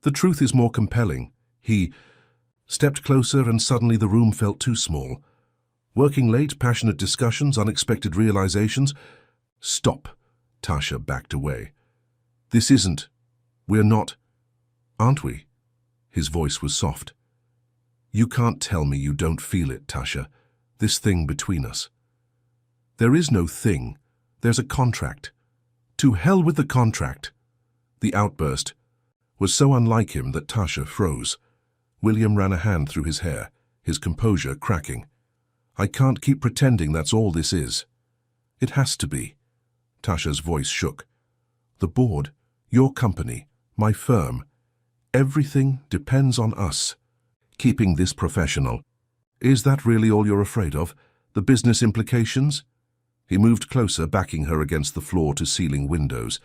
The truth is more compelling. He stepped closer and suddenly the room felt too small. Working late, passionate discussions, unexpected realizations. Stop. Tasha backed away. This isn't. We're not. Aren't we? His voice was soft. You can't tell me you don't feel it, Tasha. This thing between us. There is no thing. There's a contract. To hell with the contract. The outburst was so unlike him that Tasha froze. William ran a hand through his hair, his composure cracking. I can't keep pretending that's all this is. It has to be. Tasha's voice shook. The board, your company, my firm, everything depends on us. Keeping this professional. Is that really all you're afraid of? The business implications? He moved closer, backing her against the floor-to-ceiling windows.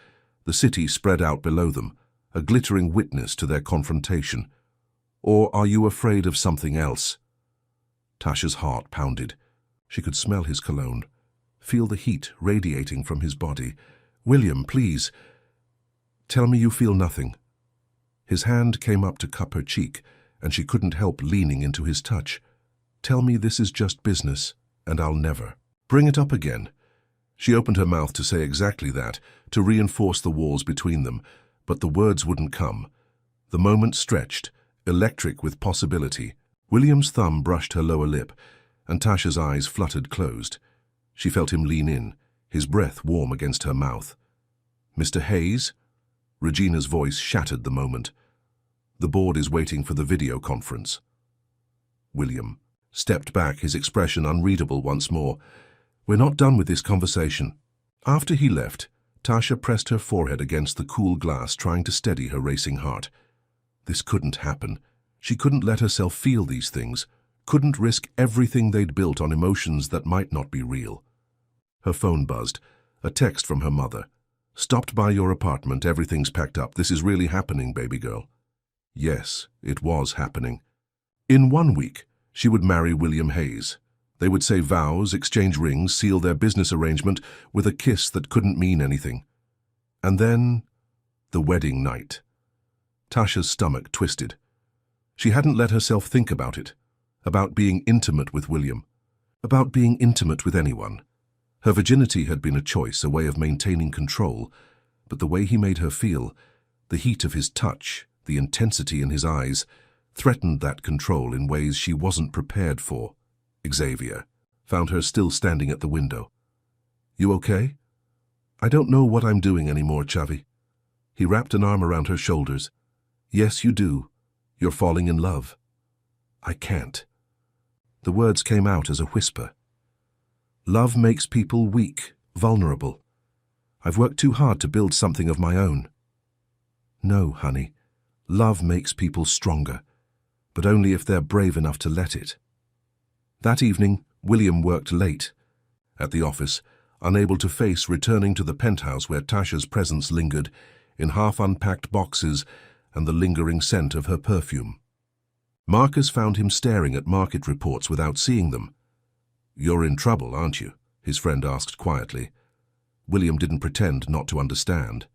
The city spread out below them, a glittering witness to their confrontation. Or are you afraid of something else? Tasha's heart pounded. She could smell his cologne, feel the heat radiating from his body. William, please. Tell me you feel nothing. His hand came up to cup her cheek, and she couldn't help leaning into his touch. Tell me this is just business, and I'll never. Bring it up again. She opened her mouth to say exactly that, to reinforce the walls between them, but the words wouldn't come. The moment stretched, electric with possibility. William's thumb brushed her lower lip, and Tasha's eyes fluttered closed. She felt him lean in, his breath warm against her mouth. Mr. Hayes? Regina's voice shattered the moment. The board is waiting for the video conference. William stepped back, his expression unreadable once more. We're not done with this conversation. After he left, Tasha pressed her forehead against the cool glass, trying to steady her racing heart. This couldn't happen. She couldn't let herself feel these things, couldn't risk everything they'd built on emotions that might not be real. Her phone buzzed, a text from her mother. Stopped by your apartment, everything's packed up. This is really happening, baby girl. Yes, it was happening. In 1 week, she would marry William Hayes. They would say vows, exchange rings, seal their business arrangement with a kiss that couldn't mean anything. And then, the wedding night. Tasha's stomach twisted. She hadn't let herself think about it, about being intimate with William, about being intimate with anyone. Her virginity had been a choice, a way of maintaining control, but the way he made her feel, the heat of his touch, the intensity in his eyes, threatened that control in ways she wasn't prepared for. Xavier found her still standing at the window. "You okay?" "I don't know what I'm doing anymore, Chavi." He wrapped an arm around her shoulders. "Yes, you do. You're falling in love." "I can't." The words came out as a whisper. "Love makes people weak, vulnerable. I've worked too hard to build something of my own." "No, honey. Love makes people stronger, but only if they're brave enough to let it." That evening, William worked late. At the office, unable to face returning to the penthouse where Tasha's presence lingered, in half-unpacked boxes and the lingering scent of her perfume. Marcus found him staring at market reports without seeing them. "You're in trouble, aren't you?" his friend asked quietly. William didn't pretend not to understand.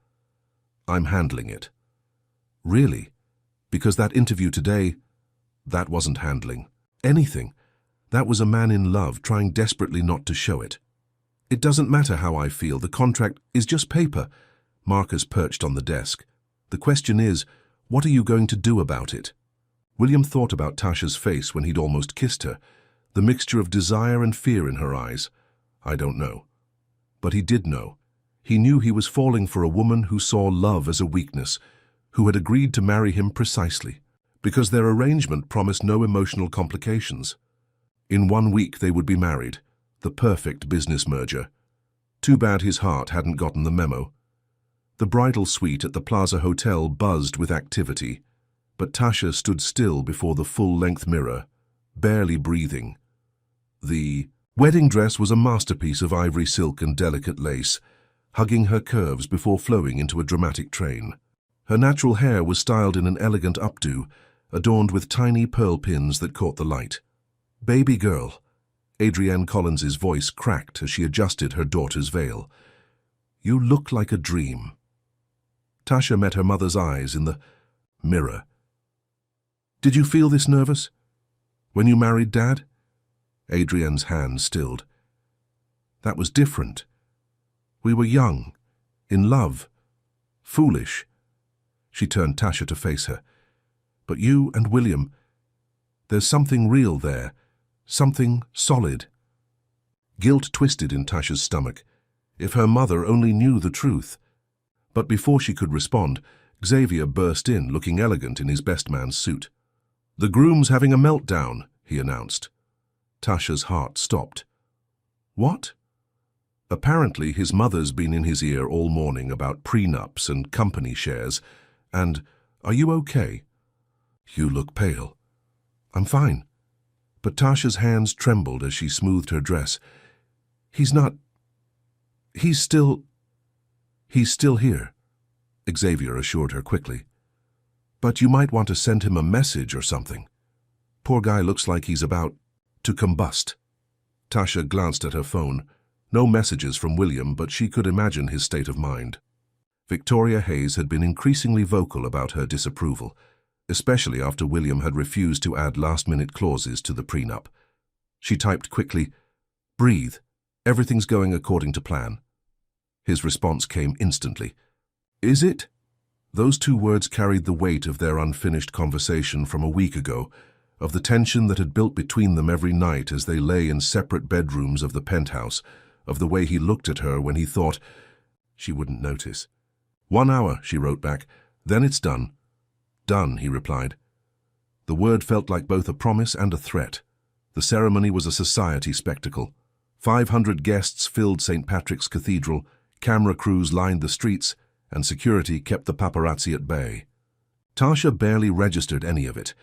"I'm handling it." "Really? Because that interview today, that wasn't handling anything. That was a man in love trying desperately not to show it." "It doesn't matter how I feel. The contract is just paper." Marcus perched on the desk. "The question is, what are you going to do about it?" William thought about Tasha's face when he'd almost kissed her, the mixture of desire and fear in her eyes. I don't know. But he did know. He knew he was falling for a woman who saw love as a weakness, who had agreed to marry him precisely, because their arrangement promised no emotional complications. In 1 week they would be married, the perfect business merger. Too bad his heart hadn't gotten the memo. The bridal suite at the Plaza Hotel buzzed with activity, but Tasha stood still before the full-length mirror, barely breathing. The wedding dress was a masterpiece of ivory silk and delicate lace, hugging her curves before flowing into a dramatic train. Her natural hair was styled in an elegant updo, adorned with tiny pearl pins that caught the light. "Baby girl," Adrienne Collins's voice cracked as she adjusted her daughter's veil. "You look like a dream." Tasha met her mother's eyes in the mirror. "Did you feel this nervous when you married Dad?" Adrienne's hand stilled. "That was different. We were young, in love, foolish." She turned Tasha to face her. "But you and William, there's something real there. Something solid." Guilt twisted in Tasha's stomach. If her mother only knew the truth. But before she could respond, Xavier burst in, looking elegant in his best man's suit. "The groom's having a meltdown," he announced. Tasha's heart stopped. "What?" Apparently his mother's been in his ear all morning about prenups and company shares, and, "Are you okay?" "You look pale." "I'm fine." But Tasha's hands trembled as she smoothed her dress. He's still here," Xavier assured her quickly. "But you might want to send him a message or something. Poor guy looks like he's about to combust." Tasha glanced at her phone. No messages from William, but she could imagine his state of mind. Victoria Hayes had been increasingly vocal about her disapproval, especially after William had refused to add last-minute clauses to the prenup. She typed quickly, "Breathe. Everything's going according to plan." His response came instantly. "Is it?" Those 2 words carried the weight of their unfinished conversation from a week ago, of the tension that had built between them every night as they lay in separate bedrooms of the penthouse, of the way he looked at her when he thought she wouldn't notice. "1 hour," she wrote back. "Then it's done." "Done," he replied. The word felt like both a promise and a threat. The ceremony was a society spectacle. 500 guests filled St. Patrick's Cathedral, camera crews lined the streets, and security kept the paparazzi at bay. Tasha barely registered any of it.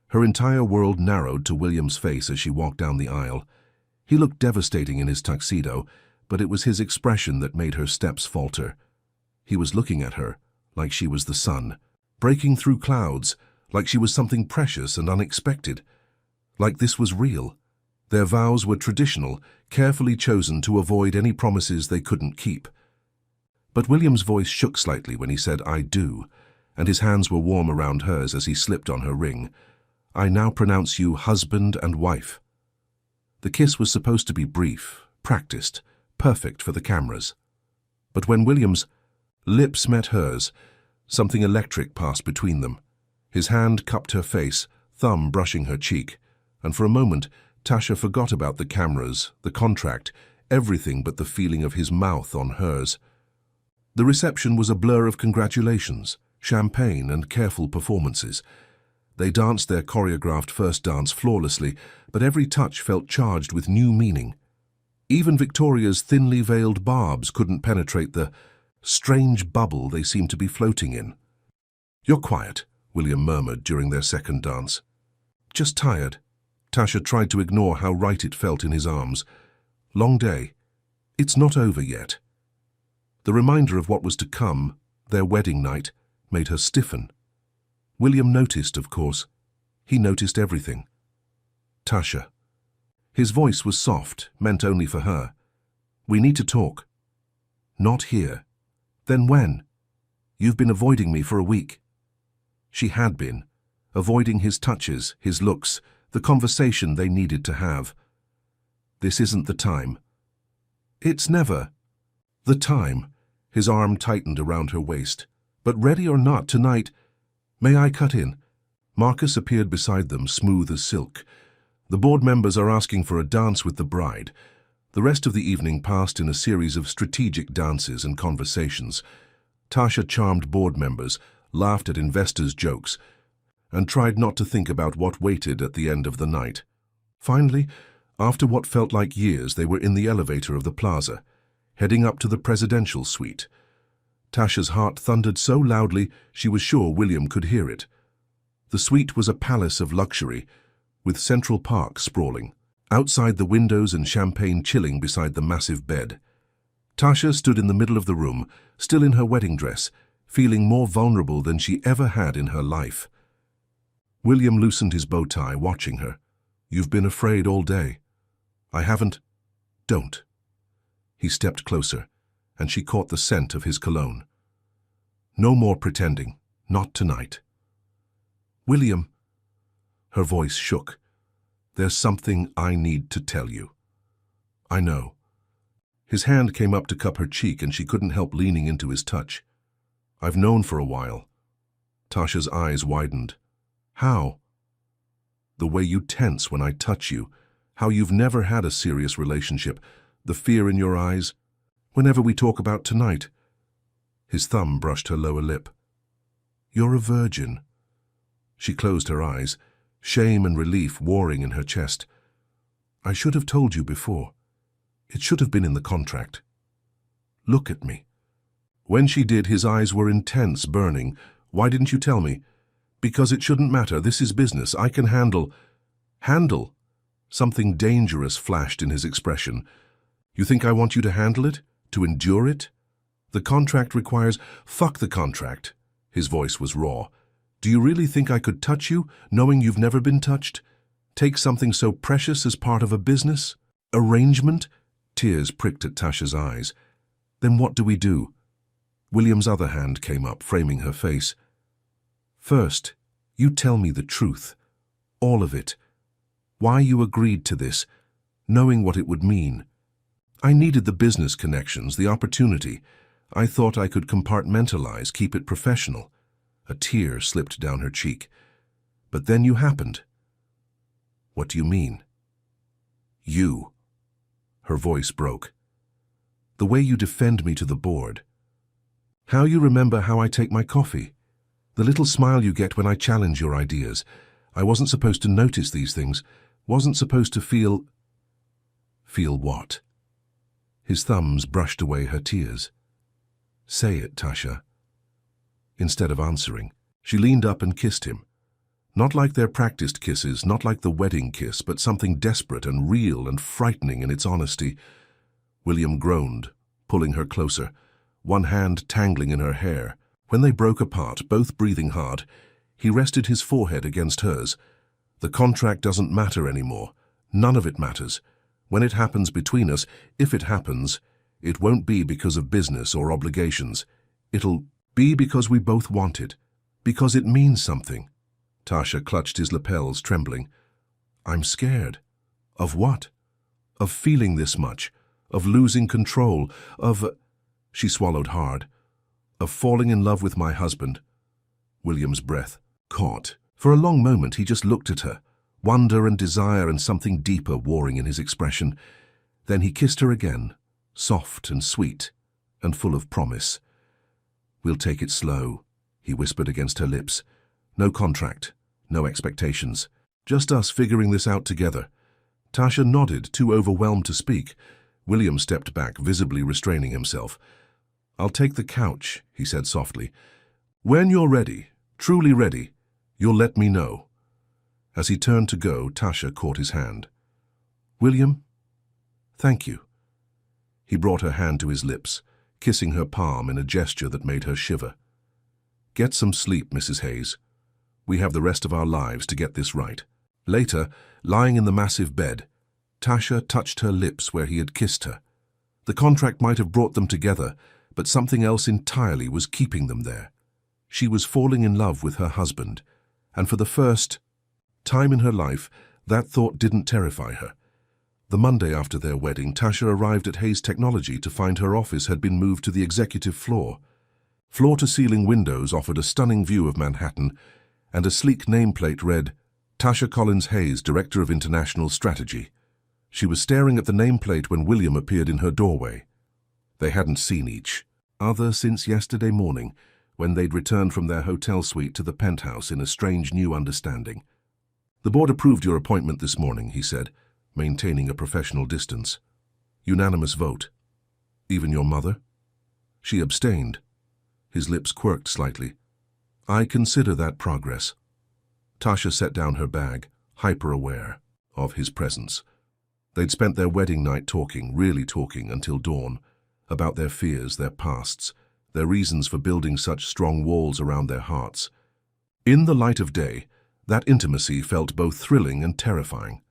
Her entire world narrowed to William's face as she walked down the aisle. He looked devastating in his tuxedo, but it was his expression that made her steps falter. He was looking at her like she was the sun, breaking through clouds, like she was something precious and unexpected. Like this was real. Their vows were traditional, carefully chosen to avoid any promises they couldn't keep. But William's voice shook slightly when he said, "I do," and his hands were warm around hers as he slipped on her ring. "I now pronounce you husband and wife." The kiss was supposed to be brief, practiced, perfect for the cameras. But when William's lips met hers, something electric passed between them. His hand cupped her face, thumb brushing her cheek, and for a moment, Tasha forgot about the cameras, the contract, everything but the feeling of his mouth on hers. The reception was a blur of congratulations, champagne, and careful performances. They danced their choreographed first dance flawlessly, but every touch felt charged with new meaning. Even Victoria's thinly veiled barbs couldn't penetrate the strange bubble they seemed to be floating in. "You're quiet," William murmured during their second dance. "Just tired." Tasha tried to ignore how right it felt in his arms. "Long day. It's not over yet." The reminder of what was to come, their wedding night, made her stiffen. William noticed, of course. He noticed everything. "Tasha." His voice was soft, meant only for her. "We need to talk." "Not here." "Then when?" "You've been avoiding me for a week." She had been, avoiding his touches, his looks, the conversation they needed to have. "This isn't the time." "It's never the time." His arm tightened around her waist. "But ready or not, tonight—" "May I cut in?" Marcus appeared beside them, smooth as silk. "The board members are asking for a dance with the bride." The rest of the evening passed in a series of strategic dances and conversations. Tasha charmed board members, laughed at investors' jokes, and tried not to think about what waited at the end of the night. Finally, after what felt like years, they were in the elevator of the plaza, heading up to the presidential suite. Tasha's heart thundered so loudly she was sure William could hear it. The suite was a palace of luxury, with Central Park sprawling, outside the windows and champagne chilling beside the massive bed. Tasha stood in the middle of the room, still in her wedding dress, feeling more vulnerable than she ever had in her life. William loosened his bow tie, watching her. "You've been afraid all day." "I haven't." "Don't." He stepped closer, and she caught the scent of his cologne. "No more pretending. Not tonight." "William." Her voice shook. "There's something I need to tell you." "I know." His hand came up to cup her cheek, and she couldn't help leaning into his touch. "I've known for a while." Tasha's eyes widened. "How?" "The way you tense when I touch you, how you've never had a serious relationship, the fear in your eyes, whenever we talk about tonight." His thumb brushed her lower lip. "You're a virgin." She closed her eyes, shame and relief warring in her chest. "I should have told you before. It should have been in the contract." "Look at me." When she did, his eyes were intense, burning. "Why didn't you tell me?" "Because it shouldn't matter. This is business. I can handle—" "Handle?" Something dangerous flashed in his expression. "You think I want you to handle it? To endure it? The contract requires—" "Fuck the contract." His voice was raw. "Do you really think I could touch you, knowing you've never been touched? Take something so precious as part of a business? Arrangement?" Tears pricked at Tasha's eyes. "Then what do we do?" William's other hand came up, framing her face. "First, you tell me the truth. All of it. Why you agreed to this, knowing what it would mean. I needed the business connections, the opportunity. I thought I could compartmentalize, keep it professional." A tear slipped down her cheek. "But then you happened." "What do you mean?" "You." Her voice broke. "The way you defend me to the board. How you remember how I take my coffee. The little smile you get when I challenge your ideas. I wasn't supposed to notice these things. Wasn't supposed to feel—" "Feel what?" His thumbs brushed away her tears. "Say it, Tasha." Instead of answering, she leaned up and kissed him. Not like their practiced kisses, not like the wedding kiss, but something desperate and real and frightening in its honesty. William groaned, pulling her closer, one hand tangling in her hair. When they broke apart, both breathing hard, he rested his forehead against hers. The contract doesn't matter anymore. None of it matters. When it happens between us, if it happens, it won't be because of business or obligations. It'll be because we both want it. Because it means something. Tasha clutched his lapels, trembling. I'm scared. Of what? Of feeling this much. Of losing control. Of... She swallowed hard. Of falling in love with my husband. William's breath caught. For a long moment he just looked at her, wonder and desire and something deeper warring in his expression. Then he kissed her again, soft and sweet and full of promise. We'll take it slow, he whispered against her lips. No contract, no expectations. Just us figuring this out together. Tasha nodded, too overwhelmed to speak. William stepped back, visibly restraining himself. I'll take the couch, he said softly. When you're ready, truly ready, you'll let me know. As he turned to go, Tasha caught his hand. William, thank you. He brought her hand to his lips, kissing her palm in a gesture that made her shiver. Get some sleep, Mrs. Hayes. We have the rest of our lives to get this right. Later, lying in the massive bed, Tasha touched her lips where he had kissed her. The contract might have brought them together, but something else entirely was keeping them there. She was falling in love with her husband, and for the first time in her life, that thought didn't terrify her. The Monday after their wedding, Tasha arrived at Hayes Technology to find her office had been moved to the executive floor. Floor-to-ceiling windows offered a stunning view of Manhattan, and a sleek nameplate read, Tasha Collins Hayes, Director of International Strategy. She was staring at the nameplate when William appeared in her doorway. They hadn't seen each other since yesterday morning, when they'd returned from their hotel suite to the penthouse in a strange new understanding. The board approved your appointment this morning, he said, maintaining a professional distance. Unanimous vote. Even your mother? She abstained. His lips quirked slightly. I consider that progress. Tasha set down her bag, hyper-aware of his presence. They'd spent their wedding night talking, really talking, until dawn, about their fears, their pasts, their reasons for building such strong walls around their hearts. In the light of day, that intimacy felt both thrilling and terrifying.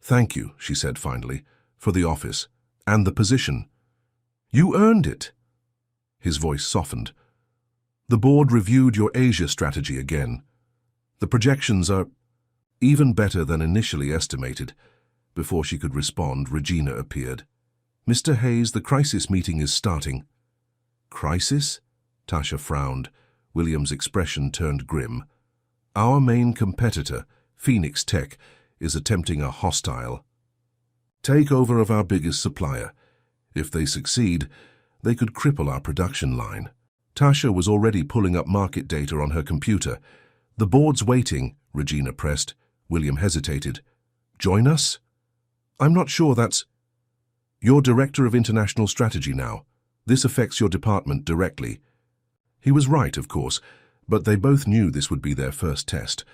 Thank you, she said finally, for the office and the position. You earned it. His voice softened. The board reviewed your Asia strategy again. The projections are even better than initially estimated. Before she could respond, Regina appeared. Mr. Hayes, the crisis meeting is starting. Crisis? Tasha frowned. William's expression turned grim. Our main competitor, Phoenix Tech, is attempting a hostile takeover of our biggest supplier. If they succeed, they could cripple our production line. Tasha was already pulling up market data on her computer. The board's waiting, Regina pressed. William hesitated. Join us? I'm not sure that's... You're Director of International Strategy now. This affects your department directly. He was right, of course, but they both knew this would be their first test,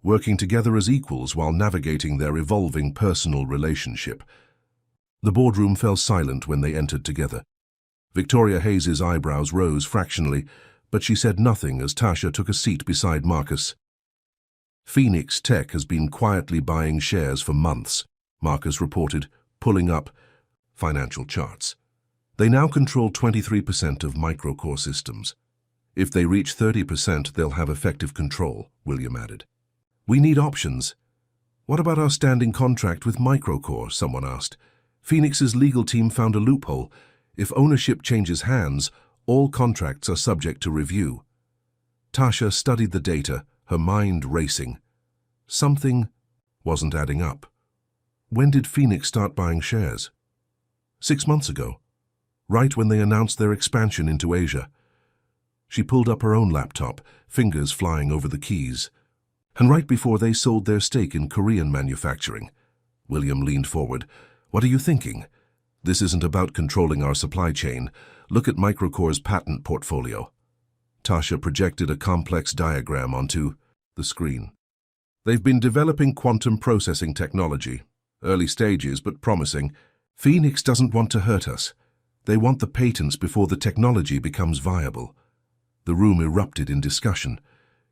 working together as equals while navigating their evolving personal relationship. The boardroom fell silent when they entered together. Victoria Hayes's eyebrows rose fractionally, but she said nothing as Tasha took a seat beside Marcus. Phoenix Tech has been quietly buying shares for months, Marcus reported, pulling up financial charts. They now control 23% of microcore systems. If they reach 30%, they'll have effective control, William added. We need options. What about our standing contract with Microcore? Someone asked. Phoenix's legal team found a loophole. If ownership changes hands, all contracts are subject to review. Tasha studied the data, her mind racing. Something wasn't adding up. When did Phoenix start buying shares? 6 months ago, right when they announced their expansion into Asia. She pulled up her own laptop, fingers flying over the keys. And right before they sold their stake in Korean manufacturing. William leaned forward. What are you thinking? This isn't about controlling our supply chain. Look at Microcore's patent portfolio. Tasha projected a complex diagram onto the screen. They've been developing quantum processing technology. Early stages, but promising. Phoenix doesn't want to hurt us. They want the patents before the technology becomes viable. The room erupted in discussion.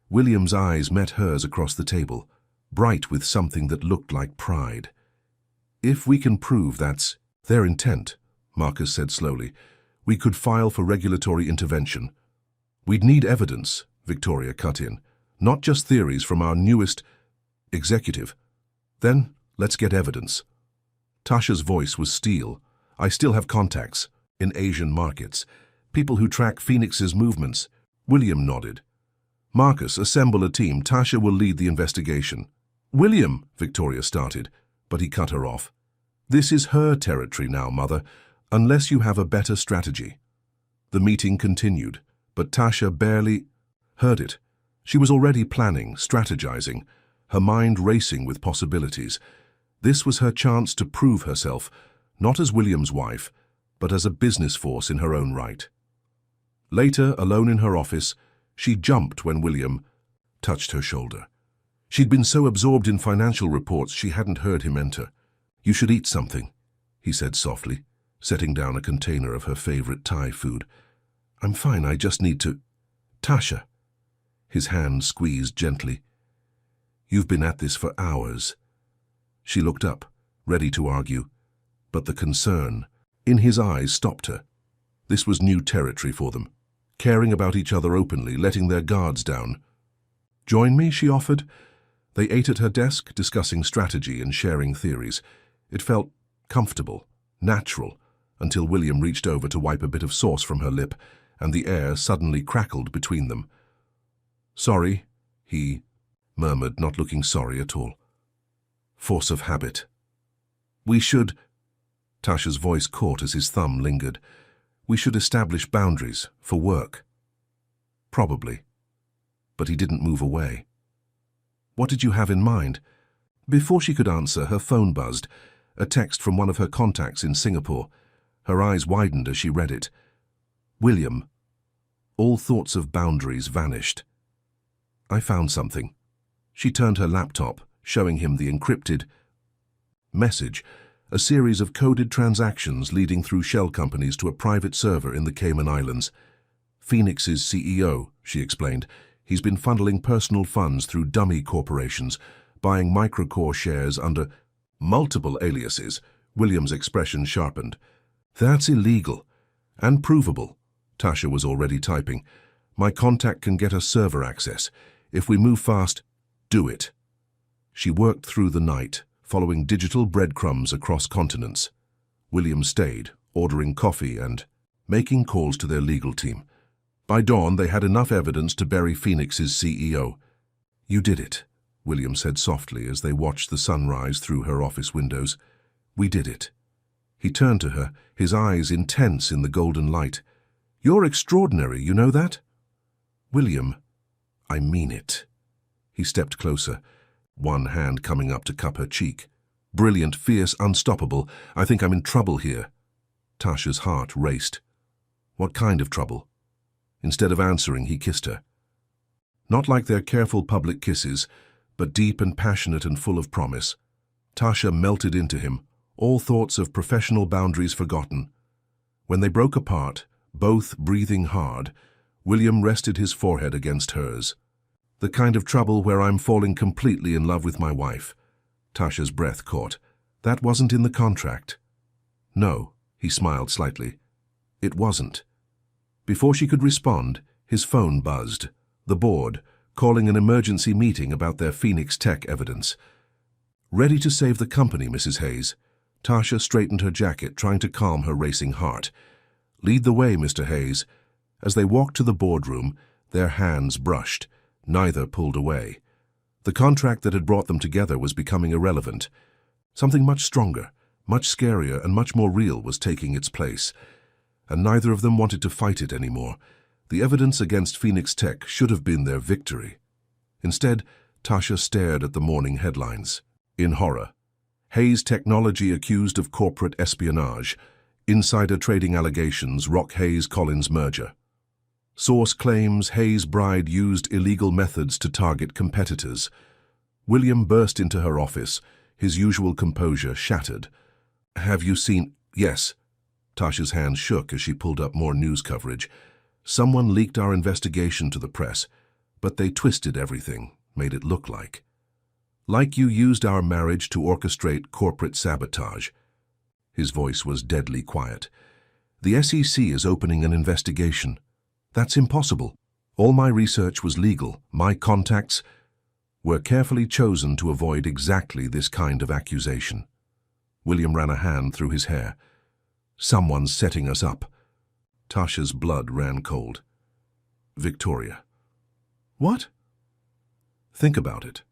William's eyes met hers across the table. bright with something that looked like pride. "If we can prove that's their intent," Marcus said slowly, "we could file for regulatory intervention." "We'd need evidence," Victoria cut in, "not just theories from our newest executive." "Then let's get evidence." Tasha's voice was steel. "I still have contacts in Asian markets, people who track Phoenix's movements." William nodded. "Marcus, assemble a team. Tasha will lead the investigation." "William," Victoria started, but he cut her off. "This is her territory now, Mother, unless you have a better strategy." The meeting continued, but Tasha barely heard it. She was already planning, strategizing, her mind racing with possibilities. This was her chance to prove herself, not as William's wife, but as a business force in her own right. Later, alone in her office, she jumped when William touched her shoulder. She'd been so absorbed in financial reports she hadn't heard him enter. "You should eat something," he said softly, setting down a container of her favorite Thai food. "I'm fine, I just need to—" "Tasha." His hand squeezed gently. "You've been at this for hours." She looked up, ready to argue, but the concern in his eyes stopped her. This was new territory for them, caring about each other openly, letting their guards down. "Join me," she offered. They ate at her desk, discussing strategy and sharing theories. It felt comfortable, natural, until William reached over to wipe a bit of sauce from her lip, and the air suddenly crackled between them. "Sorry," he murmured, not looking sorry at all. "Force of habit." "We should—" Tasha's voice caught as his thumb lingered. "We should establish boundaries for work." "Probably." But he didn't move away. "What did you have in mind?" Before she could answer, her phone buzzed, a text from one of her contacts in Singapore. Her eyes widened as she read it. "William." All thoughts of boundaries vanished. "I found something." She turned her laptop, showing him the encrypted message, a series of coded transactions leading through shell companies to a private server in the Cayman Islands. "Phoenix's CEO," she explained. "He's been funneling personal funds through dummy corporations, buying microcore shares under multiple aliases." William's expression sharpened. "That's illegal and provable." Tasha was already typing. "My contact can get us server access. If we move fast, do it." She worked through the night, following digital breadcrumbs across continents. William stayed, ordering coffee and making calls to their legal team. By dawn, they had enough evidence to bury Phoenix's CEO. "You did it," William said softly as they watched the sunrise through her office windows. "We did it." He turned to her, his eyes intense in the golden light. "You're extraordinary, you know that?" "William, I mean it." He stepped closer, one hand coming up to cup her cheek. "Brilliant, fierce, unstoppable. I think I'm in trouble here." Tasha's heart raced. "What kind of trouble?" Instead of answering, he kissed her. Not like their careful public kisses, but deep and passionate and full of promise. Tasha melted into him, all thoughts of professional boundaries forgotten. When they broke apart, both breathing hard, William rested his forehead against hers. "The kind of trouble where I'm falling completely in love with my wife." Tasha's breath caught. "That wasn't in the contract." "No," he smiled slightly. "It wasn't." Before she could respond, his phone buzzed. The board, calling an emergency meeting about their Phoenix Tech evidence. "Ready to save the company, Mrs. Hayes." Tasha straightened her jacket, trying to calm her racing heart. "Lead the way, Mr. Hayes." As they walked to the boardroom, their hands brushed. Neither pulled away. The contract that had brought them together was becoming irrelevant. Something much stronger, much scarier, and much more real was taking its place. And neither of them wanted to fight it anymore. The evidence against Phoenix Tech should have been their victory. Instead, Tasha stared at the morning headlines. In horror, Hayes Technology accused of corporate espionage. Insider trading allegations rock Hayes-Collins merger. Source claims Hayes Bride used illegal methods to target competitors. William burst into her office, his usual composure shattered. "Have you seen—" "Yes." Tasha's hand shook as she pulled up more news coverage. "Someone leaked our investigation to the press, but they twisted everything, made it look like." Like you used our marriage to orchestrate corporate sabotage. His voice was deadly quiet. The SEC is opening an investigation. That's impossible. All my research was legal. My contacts were carefully chosen to avoid exactly this kind of accusation. William ran a hand through his hair. Someone's setting us up. Tasha's blood ran cold. Victoria. What? Think about it.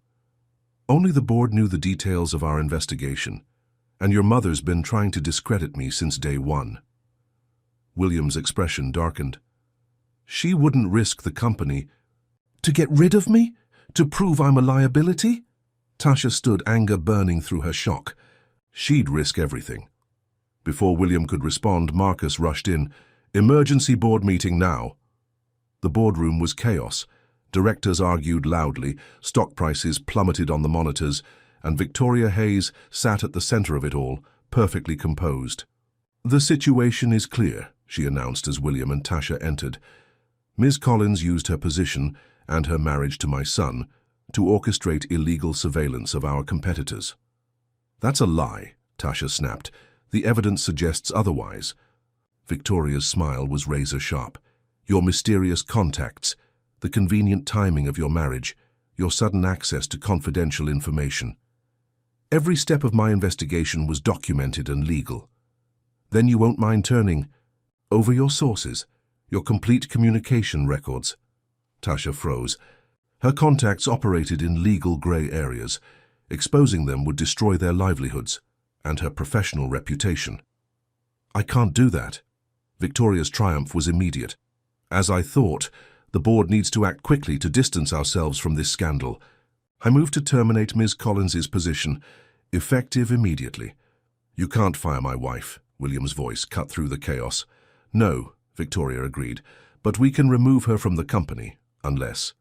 Only the board knew the details of our investigation, and your mother's been trying to discredit me since day one. William's expression darkened. She wouldn't risk the company. To get rid of me? To prove I'm a liability? Tasha stood, anger burning through her shock. She'd risk everything. Before William could respond, Marcus rushed in. Emergency board meeting now. The boardroom was chaos. Directors argued loudly, stock prices plummeted on the monitors, and Victoria Hayes sat at the center of it all, perfectly composed. The situation is clear, she announced as William and Tasha entered. Ms. Collins used her position and her marriage to my son to orchestrate illegal surveillance of our competitors. That's a lie, Tasha snapped. The evidence suggests otherwise. Victoria's smile was razor-sharp. Your mysterious contacts, the convenient timing of your marriage, your sudden access to confidential information. Every step of my investigation was documented and legal. Then you won't mind turning over your sources, your complete communication records. Tasha froze. Her contacts operated in legal gray areas. Exposing them would destroy their livelihoods and her professional reputation. I can't do that. Victoria's triumph was immediate. As I thought, the board needs to act quickly to distance ourselves from this scandal. I move to terminate Ms. Collins's position, effective immediately. You can't fire my wife, William's voice cut through the chaos. No, Victoria agreed, but we can remove her from the company, unless...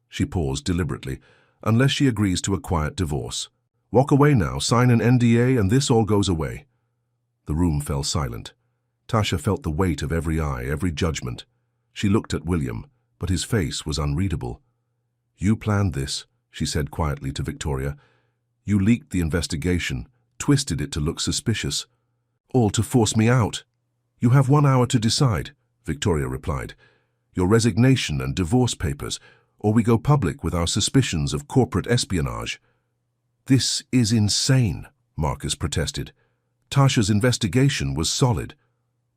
She paused deliberately. Unless she agrees to a quiet divorce. Walk away now, sign an NDA, and this all goes away. The room fell silent. Tasha felt the weight of every eye, every judgment. She looked at William, but his face was unreadable. You planned this, she said quietly to Victoria. You leaked the investigation, twisted it to look suspicious. All to force me out. You have 1 hour to decide, Victoria replied. Your resignation and divorce papers, or we go public with our suspicions of corporate espionage. This is insane, Marcus protested. Tasha's investigation was solid,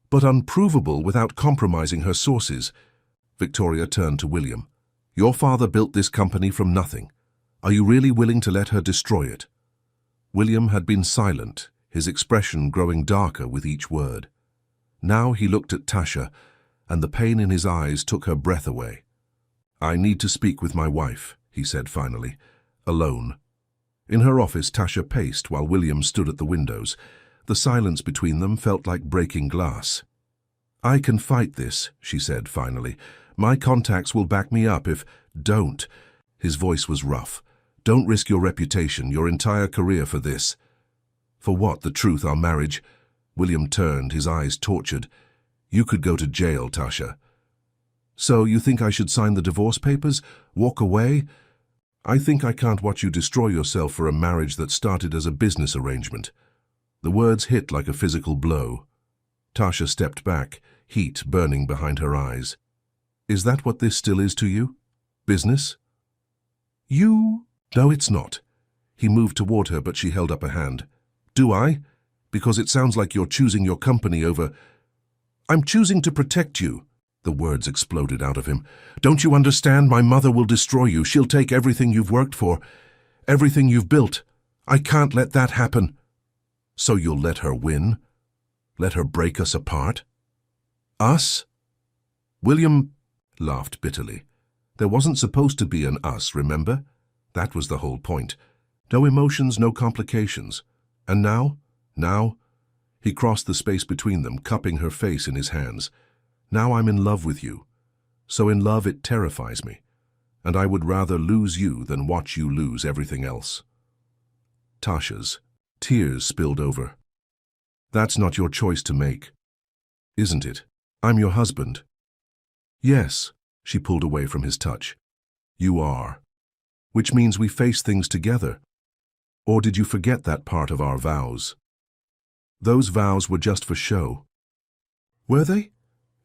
but unprovable without compromising her sources. Victoria turned to William. Your father built this company from nothing. Are you really willing to let her destroy it? William had been silent, his expression growing darker with each word. Now he looked at Tasha, and the pain in his eyes took her breath away. I need to speak with my wife, he said finally, alone. In her office, Tasha paced while William stood at the windows. The silence between them felt like breaking glass. I can fight this, she said finally. My contacts will back me up if... Don't. His voice was rough. Don't risk your reputation, your entire career for this. For what? The truth, our marriage? William turned, his eyes tortured. You could go to jail, Tasha. So you think I should sign the divorce papers? Walk away? I think I can't watch you destroy yourself for a marriage that started as a business arrangement. The words hit like a physical blow. Tasha stepped back, heat burning behind her eyes. Is that what this still is to you? Business? You? No, it's not. He moved toward her, but she held up a hand. Do I? Because it sounds like you're choosing your company over... I'm choosing to protect you. The words exploded out of him. Don't you understand? My mother will destroy you. She'll take everything you've worked for, everything you've built. I can't let that happen. So you'll let her win? Let her break us apart? Us? William laughed bitterly. There wasn't supposed to be an us, remember? That was the whole point. No emotions, no complications. And now? Now? He crossed the space between them, cupping her face in his hands. Now I'm in love with you. So in love it terrifies me. And I would rather lose you than watch you lose everything else. Tasha's tears spilled over. That's not your choice to make, isn't it? I'm your husband. Yes, she pulled away from his touch. You are. Which means we face things together. Or did you forget that part of our vows? Those vows were just for show. Were they?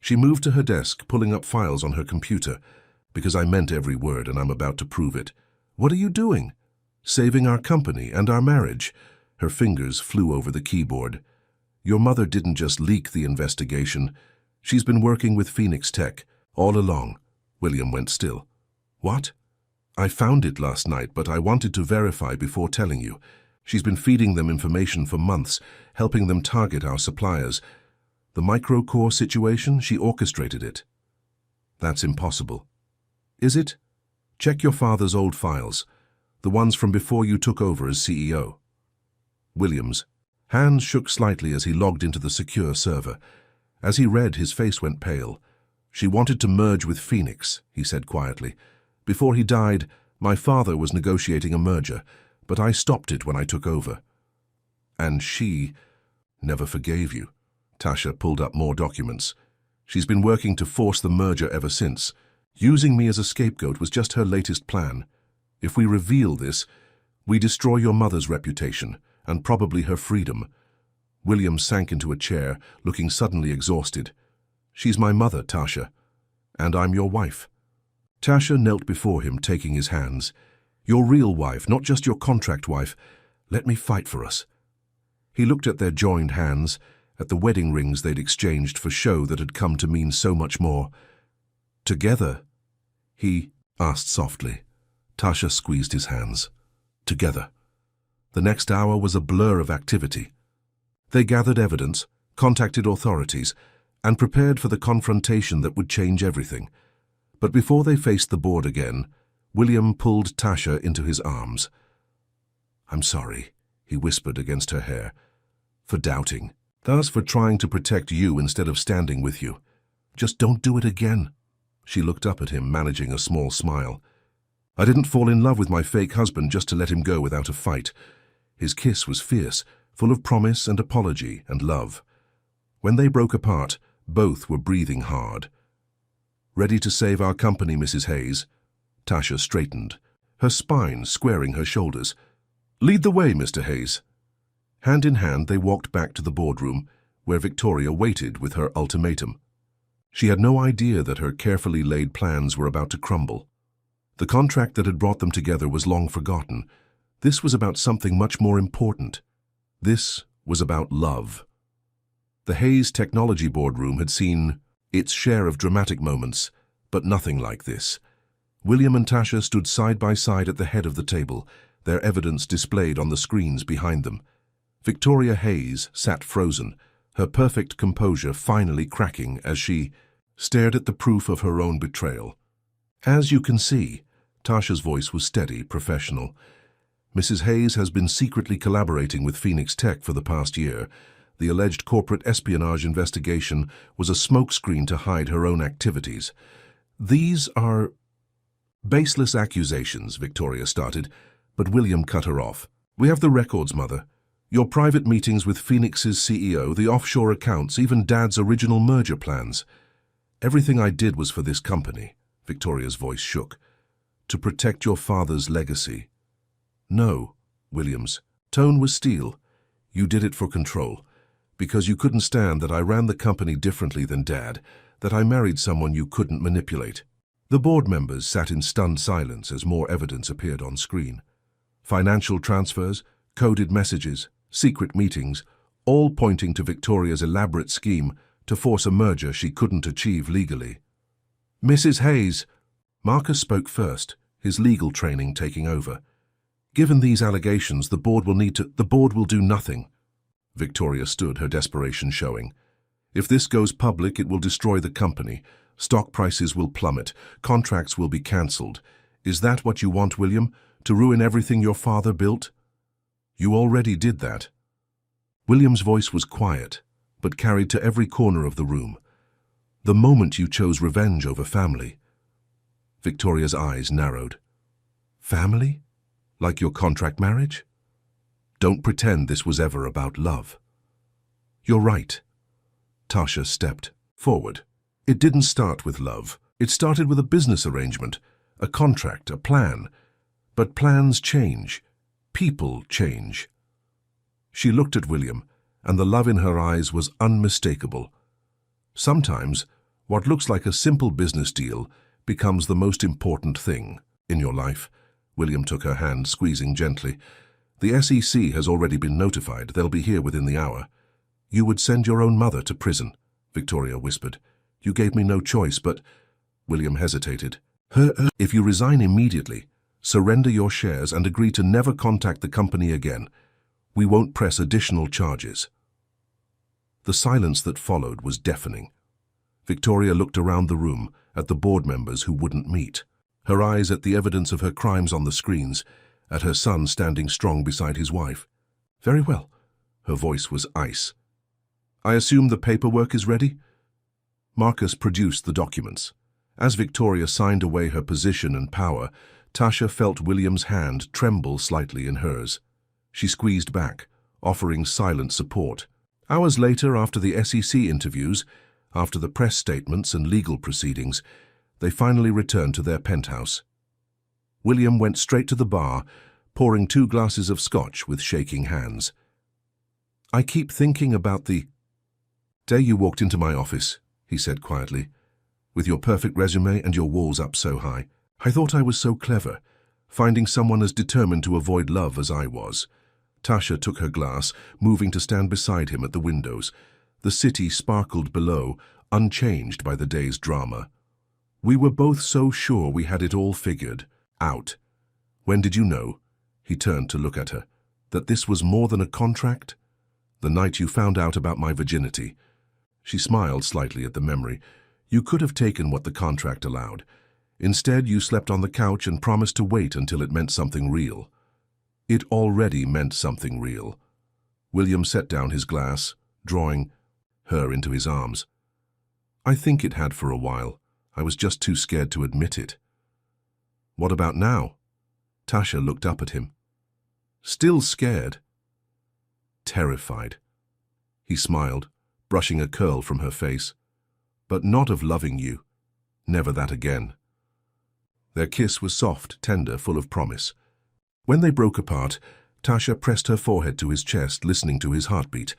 She moved to her desk, pulling up files on her computer. Because I meant every word and I'm about to prove it. What are you doing? Saving our company and our marriage. Her fingers flew over the keyboard. Your mother didn't just leak the investigation. She's been working with Phoenix Tech all along. William went still. What? I found it last night, but I wanted to verify before telling you. She's been feeding them information for months, helping them target our suppliers. The microcore situation, she orchestrated it. That's impossible. Is it? Check your father's old files, the ones from before you took over as CEO. William's hands shook slightly as he logged into the secure server. As he read, his face went pale. She wanted to merge with Phoenix, he said quietly. Before he died, my father was negotiating a merger, but I stopped it when I took over. And she never forgave you. Tasha pulled up more documents. She's been working to force the merger ever since. Using me as a scapegoat was just her latest plan. If we reveal this, we destroy your mother's reputation, and probably her freedom. William sank into a chair, looking suddenly exhausted. She's my mother, Tasha, and I'm your wife. Tasha knelt before him, taking his hands. Your real wife, not just your contract wife. Let me fight for us. He looked at their joined hands, at the wedding rings they'd exchanged for show that had come to mean so much more. Together? He asked softly. Tasha squeezed his hands. Together. The next hour was a blur of activity. They gathered evidence, contacted authorities, and prepared for the confrontation that would change everything. But before they faced the board again, William pulled Tasha into his arms. I'm sorry, he whispered against her hair, for doubting. Thus for trying to protect you instead of standing with you. Just don't do it again. She looked up at him, managing a small smile. I didn't fall in love with my fake husband just to let him go without a fight. His kiss was fierce, full of promise and apology and love. When they broke apart, both were breathing hard. Ready to save our company, Mrs. Hayes? Tasha straightened, her spine squaring her shoulders. Lead the way, Mr. Hayes. Hand in hand, they walked back to the boardroom, where Victoria waited with her ultimatum. She had no idea that her carefully laid plans were about to crumble. The contract that had brought them together was long forgotten. This was about something much more important. This was about love. The Hayes Technology Boardroom had seen its share of dramatic moments, but nothing like this. William and Tasha stood side by side at the head of the table, their evidence displayed on the screens behind them. Victoria Hayes sat frozen, her perfect composure finally cracking as she stared at the proof of her own betrayal. As you can see, Tasha's voice was steady, professional. Mrs. Hayes has been secretly collaborating with Phoenix Tech for the past year. The alleged corporate espionage investigation was a smokescreen to hide her own activities. These are baseless accusations, Victoria started, but William cut her off. We have the records, Mother. Your private meetings with Phoenix's CEO, the offshore accounts, even Dad's original merger plans. Everything I did was for this company, Victoria's voice shook. To protect your father's legacy. No, William's tone was steel. You did it for control. Because you couldn't stand that I ran the company differently than Dad, that I married someone you couldn't manipulate. The board members sat in stunned silence as more evidence appeared on screen. Financial transfers, coded messages, secret meetings, all pointing to Victoria's elaborate scheme to force a merger she couldn't achieve legally. Mrs. Hayes, Marcus spoke first, his legal training taking over. Given these allegations, the board will do nothing. Victoria stood, her desperation showing. If this goes public, it will destroy the company. Stock prices will plummet. Contracts will be cancelled. Is that what you want, William? To ruin everything your father built? You already did that. William's voice was quiet, but carried to every corner of the room. The moment you chose revenge over family. Victoria's eyes narrowed. Family? Like your contract marriage? Don't pretend this was ever about love. You're right. Tasha stepped forward. It didn't start with love. It started with a business arrangement, a contract, a plan. But plans change. People change. She looked at William, and the love in her eyes was unmistakable. Sometimes, what looks like a simple business deal becomes the most important thing in your life. William took her hand, squeezing gently. The SEC has already been notified. They'll be here within the hour. You would send your own mother to prison, Victoria whispered. You gave me no choice, but... William hesitated. If you resign immediately, surrender your shares and agree to never contact the company again, we won't press additional charges. The silence that followed was deafening. Victoria looked around the room at the board members who wouldn't meet, her eyes at the evidence of her crimes on the screens, at her son standing strong beside his wife. Very well. Her voice was ice. I assume the paperwork is ready? Marcus produced the documents. As Victoria signed away her position and power, Tasha felt William's hand tremble slightly in hers. She squeezed back, offering silent support. Hours later, after the SEC interviews, after the press statements and legal proceedings, they finally returned to their penthouse. William went straight to the bar, pouring 2 glasses of scotch with shaking hands. I keep thinking about the day you walked into my office, he said quietly, with your perfect resume and your walls up so high. I thought I was so clever, finding someone as determined to avoid love as I was. Tasha took her glass, moving to stand beside him at the windows. The city sparkled below, unchanged by the day's drama. We were both so sure we had it all figured out. When did you know? He turned to look at her. That this was more than a contract? The night you found out about my virginity. She smiled slightly at the memory. You could have taken what the contract allowed. Instead, you slept on the couch and promised to wait until it meant something real. It already meant something real. William set down his glass, drawing her into his arms. I think it had for a while. I was just too scared to admit it. What about now? Tasha looked up at him. Still scared? Terrified. He smiled, brushing a curl from her face. But not of loving you. Never that again. Their kiss was soft, tender, full of promise. When they broke apart, Tasha pressed her forehead to his chest, listening to his heartbeat.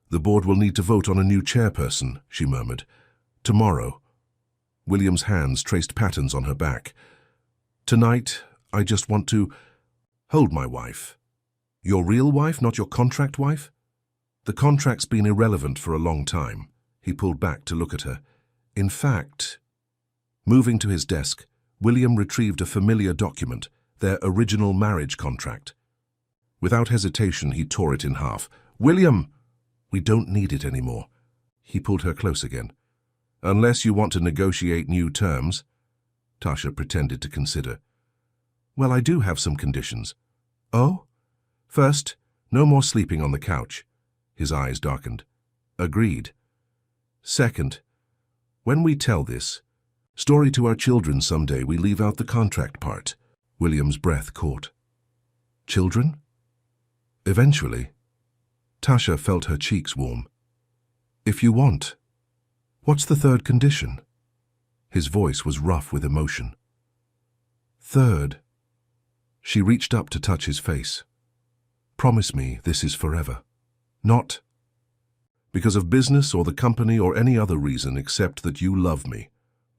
The board will need to vote on a new chairperson, she murmured. Tomorrow. William's hands traced patterns on her back. Tonight, I just want to hold my wife. Your real wife, not your contract wife? The contract's been irrelevant for a long time. He pulled back to look at her. In fact, moving to his desk, William retrieved a familiar document, their original marriage contract. Without hesitation, he tore it in half. William! We don't need it anymore. He pulled her close again. Unless you want to negotiate new terms. Tasha pretended to consider. Well, I do have some conditions. Oh? First, no more sleeping on the couch. His eyes darkened. Agreed. Second, when we tell this story to our children someday, we leave out the contract part. William's breath caught. Children? Eventually. Tasha felt her cheeks warm. If you want. What's the third condition? His voice was rough with emotion. Third. She reached up to touch his face. Promise me this is forever. Not because of business or the company or any other reason except that you love me.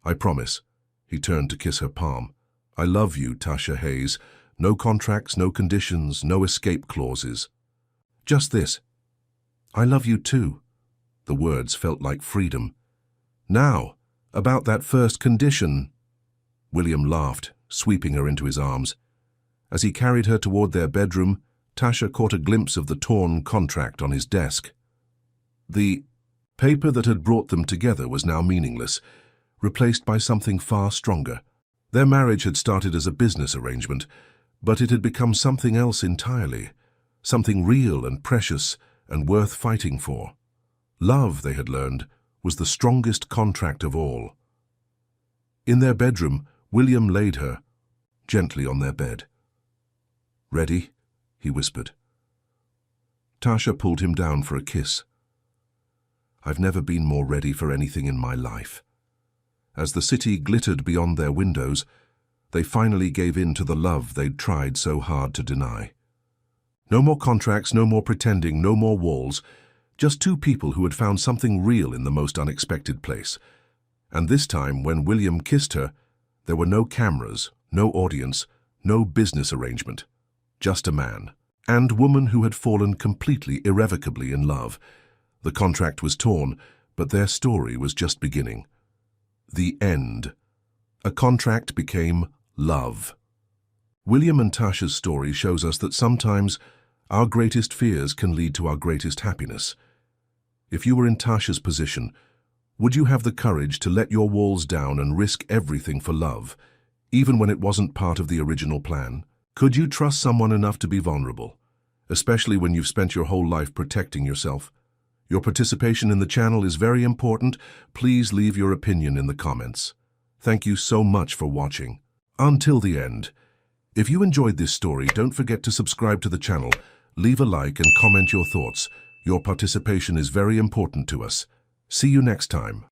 I promise. He turned to kiss her palm. I love you, Tasha Hayes. No contracts, no conditions, no escape clauses. Just this. I love you too. The words felt like freedom. Now, about that first condition. William laughed, sweeping her into his arms. As he carried her toward their bedroom, Tasha caught a glimpse of the torn contract on his desk. The paper that had brought them together was now meaningless, replaced by something far stronger. Their marriage had started as a business arrangement, but it had become something else entirely, something real and precious and worth fighting for. Love, they had learned, was the strongest contract of all. In their bedroom, William laid her gently on their bed. Ready? He whispered. Tasha pulled him down for a kiss. I've never been more ready for anything in my life. As the city glittered beyond their windows, they finally gave in to the love they'd tried so hard to deny. No more contracts, no more pretending, no more walls. Just two people who had found something real in the most unexpected place. And this time, when William kissed her, there were no cameras, no audience, no business arrangement. Just a man and woman who had fallen completely, irrevocably in love. The contract was torn, but their story was just beginning. The end. A contract became love. William and Tasha's story shows us that sometimes our greatest fears can lead to our greatest happiness. If you were in Tasha's position, would you have the courage to let your walls down and risk everything for love, even when it wasn't part of the original plan? Could you trust someone enough to be vulnerable, especially when you've spent your whole life protecting yourself? Your participation in the channel is very important. Please leave your opinion in the comments. Thank you so much for watching. Until the end. If you enjoyed this story, don't forget to subscribe to the channel, leave a like and comment your thoughts. Your participation is very important to us. See you next time.